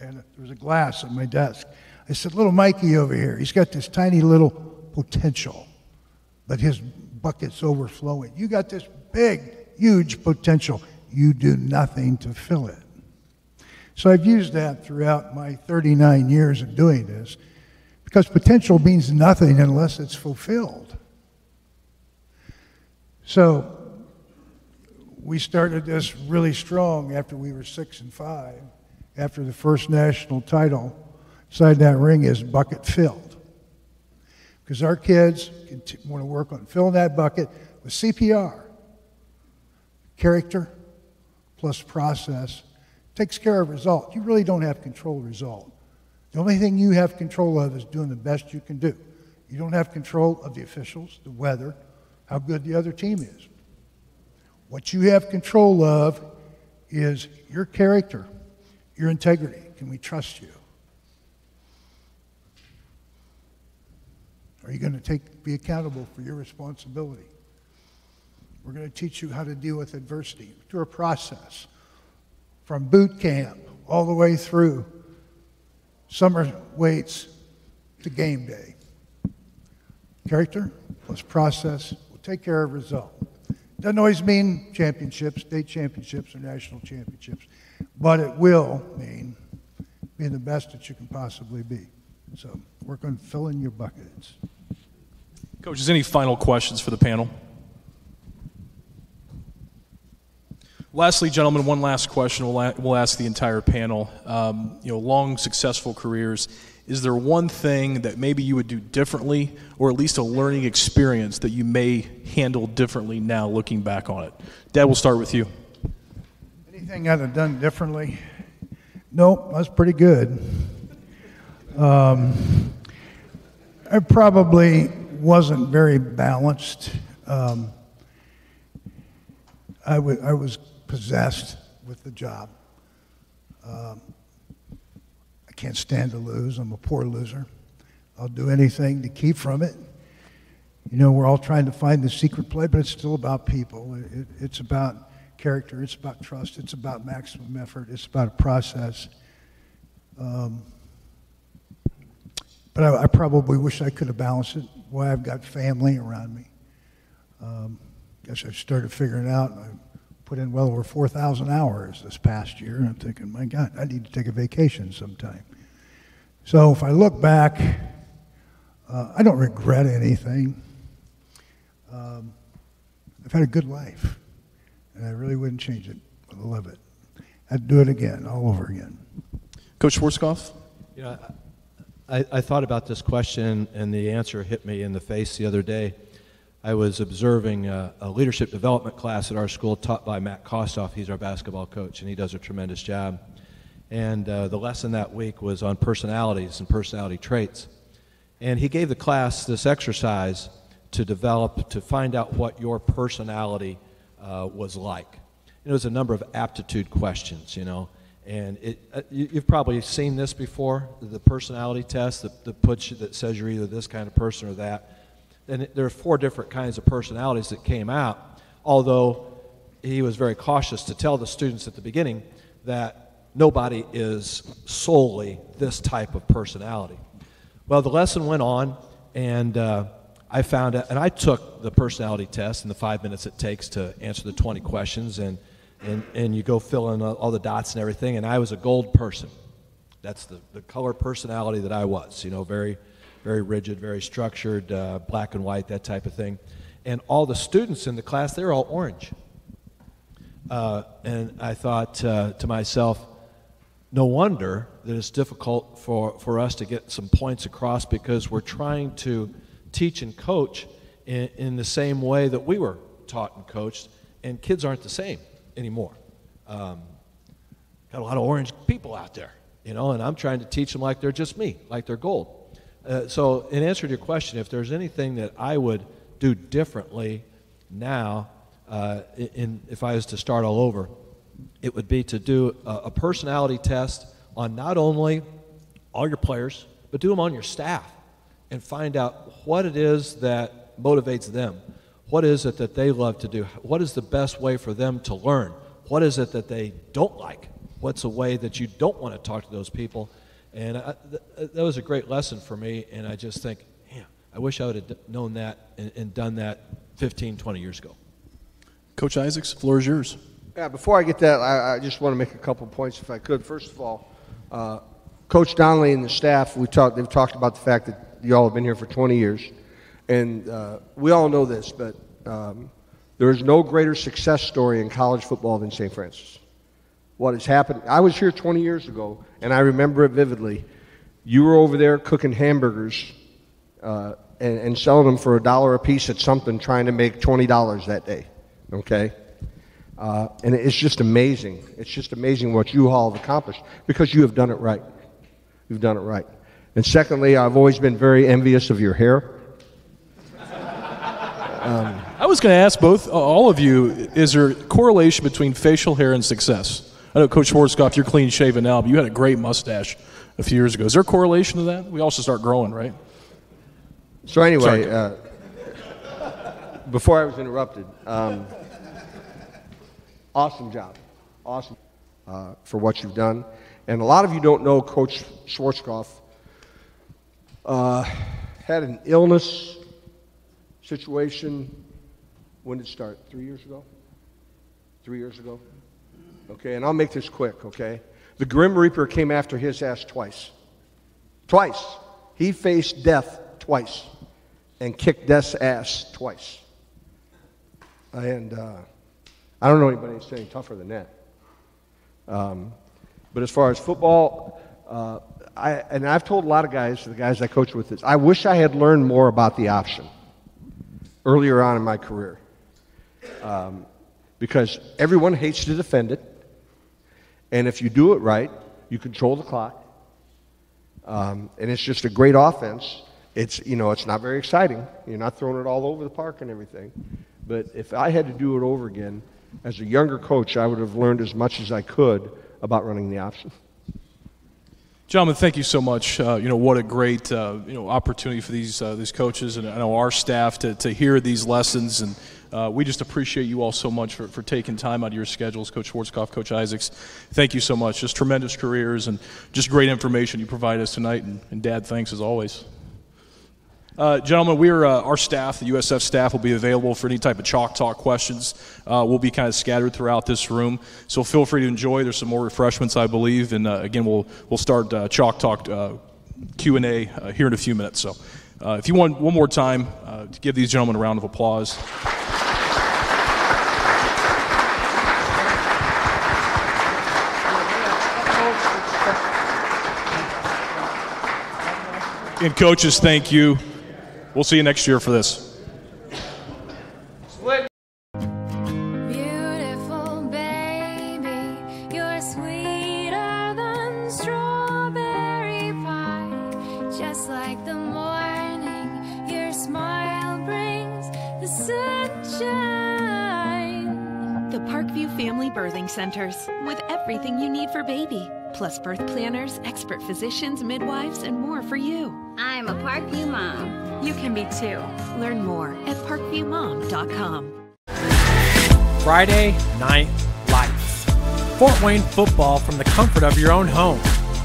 And there was a glass on my desk. I said, little Mikey over here, he's got this tiny little potential, but his bucket's overflowing. You got this big, huge potential. You do nothing to fill it. So I've used that throughout my 39 years of doing this, because potential means nothing unless it's fulfilled. So we started this really strong after we were 6-5. After the first national title, inside that ring is bucket filled. Because our kids want to work on filling that bucket with CPR. Character plus process takes care of result. You really don't have control of result. The only thing you have control of is doing the best you can do. You don't have control of the officials, the weather, how good the other team is. What you have control of is your character, your integrity. Can we trust you? Are you going to be accountable for your responsibility? We're going to teach you how to deal with adversity through a process, from boot camp all the way through summer weights to game day. Character plus process will take care of result. Doesn't always mean championships, state championships, or national championships, but it will mean being the best that you can possibly be. So work on filling your buckets. Coaches, any final questions for the panel? Lastly, gentlemen, one last question we'll ask the entire panel. Long, successful careers. Is there one thing that maybe you would do differently, or at least a learning experience that you may handle differently now looking back on it? Dad, we'll start with you. Anything I'd have done differently? Nope, that's pretty good. I probably wasn't very balanced. I was possessed with the job. I can't stand to lose. I'm a poor loser. I'll do anything to keep from it. We're all trying to find the secret play, but it's still about people. It's about character. It's about trust. It's about maximum effort. It's about a process. But I probably wish I could have balanced it. Why I've got family around me. Guess I've started figuring out. I put in well over 4,000 hours this past year, and I'm thinking, my God, I need to take a vacation sometime. So if I look back, I don't regret anything. I've had a good life, and I really wouldn't change it. I love it. I'd do it again, all over again. Coach Svarczkopf? I thought about this question, and the answer hit me in the face the other day. I was observing a leadership development class at our school taught by Matt Kostoff. He's our basketball coach, and he does a tremendous job. And the lesson that week was on personalities and personality traits. And he gave the class this exercise to find out what your personality was like. And it was a number of aptitude questions, And you've probably seen this before, the personality test that says you're either this kind of person or that. And there are 4 different kinds of personalities that came out, although he was very cautious to tell the students at the beginning that nobody is solely this type of personality. Well, the lesson went on, and I found it, and I took the personality test in the 5 minutes it takes to answer the 20 questions, and you go fill in all the dots and everything, and I was a gold person. That's the color personality that I was, very, very rigid, very structured, black and white, that type of thing. And all the students in the class, they were all orange. And I thought to myself, no wonder that it's difficult for us to get some points across, because we're trying to teach and coach in the same way that we were taught and coached, and kids aren't the same anymore. Got a lot of orange people out there, and I'm trying to teach them like they're just me, like they're gold. So in answer to your question, if there's anything that I would do differently now, if I was to start all over, it would be to do a personality test on not only all your players, but do them on your staff and find out what it is that motivates them. What is it that they love to do? What is the best way for them to learn? What is it that they don't like? What's a way that you don't want to talk to those people? And that was a great lesson for me, and I just think, man, I wish I would have known that and done that 15, 20 years ago. Coach Isaacs, floor is yours. Yeah, before I get that, I just want to make a couple points if I could. First of all, Coach Donley and the staff, they've talked about the fact that you all have been here for 20 years. And we all know this, but there is no greater success story in college football than St. Francis. What has happened, I was here 20 years ago, and I remember it vividly. You were over there cooking hamburgers and selling them for $1 a piece at something, trying to make $20 that day, okay? And it's just amazing. It's just amazing what you all have accomplished, because you have done it right. You've done it right. And secondly, I've always been very envious of your hair. I was going to ask all of you, is there a correlation between facial hair and success? I know, Coach Svarczkopf, you're clean shaven now, but you had a great mustache a few years ago. Is there a correlation to that? We all should start growing, right? So anyway, before I was interrupted, awesome job. Awesome for what you've done. And a lot of you don't know Coach Svarczkopf had an illness situation. When did it start? 3 years ago? 3 years ago? Okay, and I'll make this quick, okay? The Grim Reaper came after his ass twice. Twice. He faced death twice and kicked death's ass twice. And I don't know anybody that's any tougher than that. But as far as football, I've told a lot of guys, the guys I coach with this, I wish I had learned more about the option earlier on in my career. Because everyone hates to defend it. And if you do it right, you control the clock. And it's just a great offense. It's not very exciting. You're not throwing it all over the park and everything. But if I had to do it over again, as a younger coach, I would have learned as much as I could about running the option. Gentlemen, thank you so much. What a great opportunity for these coaches and I know our staff to hear these lessons, and we just appreciate you all so much for taking time out of your schedules. Coach Svarczkopf, Coach Isaacs, thank you so much. Just tremendous careers and just great information you provide us tonight, and Dad, thanks as always. Gentlemen, our staff, the USF staff, will be available for any type of chalk talk questions. We'll be kind of scattered throughout this room, so feel free to enjoy. There's some more refreshments, I believe, and again, we'll start chalk talk Q&A here in a few minutes. So if you want one more time to give these gentlemen a round of applause. And coaches, thank you. We'll see you next year for this. Beautiful baby, you're sweeter than strawberry pie. Just like the morning, your smile brings the sunshine. The Parkview Family Birthing Centers, with everything you need for baby, plus birth planners, expert physicians, midwives, and more for you. I'm a Parkview mom. You can be too. Learn more at parkviewmom.com. Friday Night Lights. Fort Wayne football from the comfort of your own home,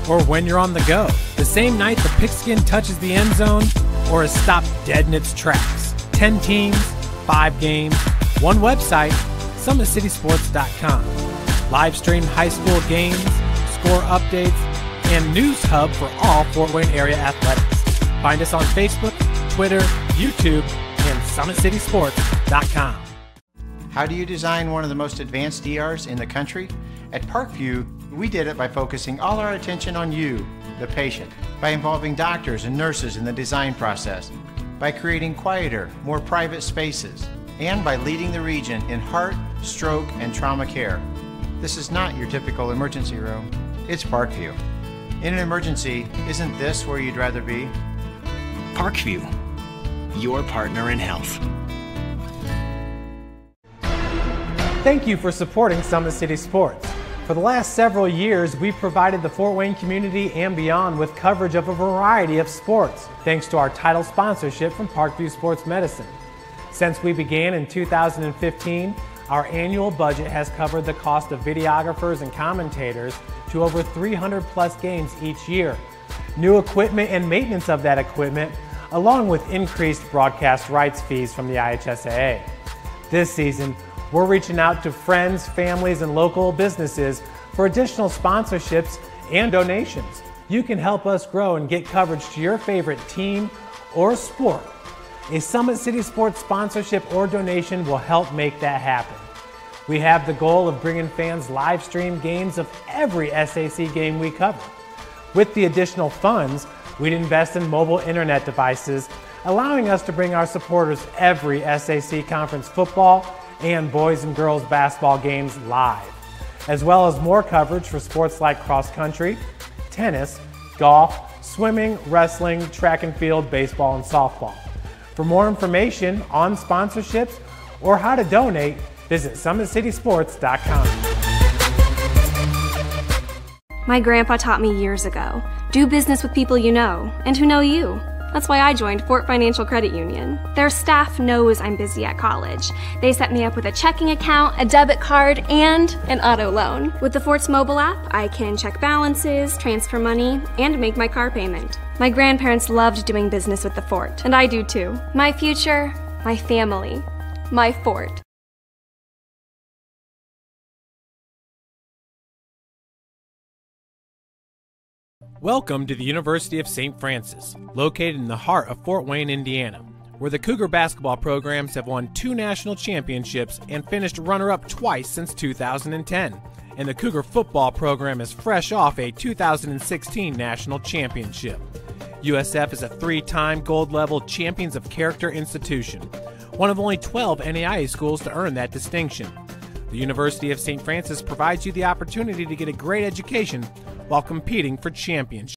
or when you're on the go. The same night the pigskin touches the end zone, or is stopped dead in its tracks. 10 teams, 5 games, one website, SummitCitySports.com. Live stream high school games, score updates, and news hub for all Fort Wayne area athletics. Find us on Facebook, Twitter, YouTube, and SummitCitySports.com. How do you design one of the most advanced ERs in the country? At Parkview, we did it by focusing all our attention on you, the patient, by involving doctors and nurses in the design process, by creating quieter, more private spaces, and by leading the region in heart, stroke, and trauma care. This is not your typical emergency room. It's Parkview. In an emergency, isn't this where you'd rather be? Parkview, your partner in health. Thank you for supporting Summit City Sports. For the last several years, we've provided the Fort Wayne community and beyond with coverage of a variety of sports, thanks to our title sponsorship from Parkview Sports Medicine. Since we began in 2015, our annual budget has covered the cost of videographers and commentators to over 300 plus games each year. New equipment and maintenance of that equipment, along with increased broadcast rights fees from the IHSAA. This season, we're reaching out to friends, families, and local businesses for additional sponsorships and donations. You can help us grow and get coverage to your favorite team or sport. A Summit City Sports sponsorship or donation will help make that happen. We have the goal of bringing fans live stream games of every SAC game we cover. With the additional funds, we'd invest in mobile internet devices, allowing us to bring our supporters every SAC conference football and boys and girls basketball games live, as well as more coverage for sports like cross country, tennis, golf, swimming, wrestling, track and field, baseball, and softball. For more information on sponsorships or how to donate, visit SummitCitySports.com. My grandpa taught me years ago, do business with people you know and who know you. That's why I joined Fort Financial Credit Union. Their staff knows I'm busy at college. They set me up with a checking account, a debit card, and an auto loan. With the Fort's mobile app, I can check balances, transfer money, and make my car payment. My grandparents loved doing business with the Fort, and I do too. My future, my family, my Fort. Welcome to the University of St. Francis, located in the heart of Fort Wayne, Indiana, where the Cougar basketball programs have won 2 national championships and finished runner-up twice since 2010. And the Cougar football program is fresh off a 2016 national championship. USF is a 3-time gold-level Champions of Character institution, one of only 12 NAIA schools to earn that distinction. The University of St. Francis provides you the opportunity to get a great education while competing for championships.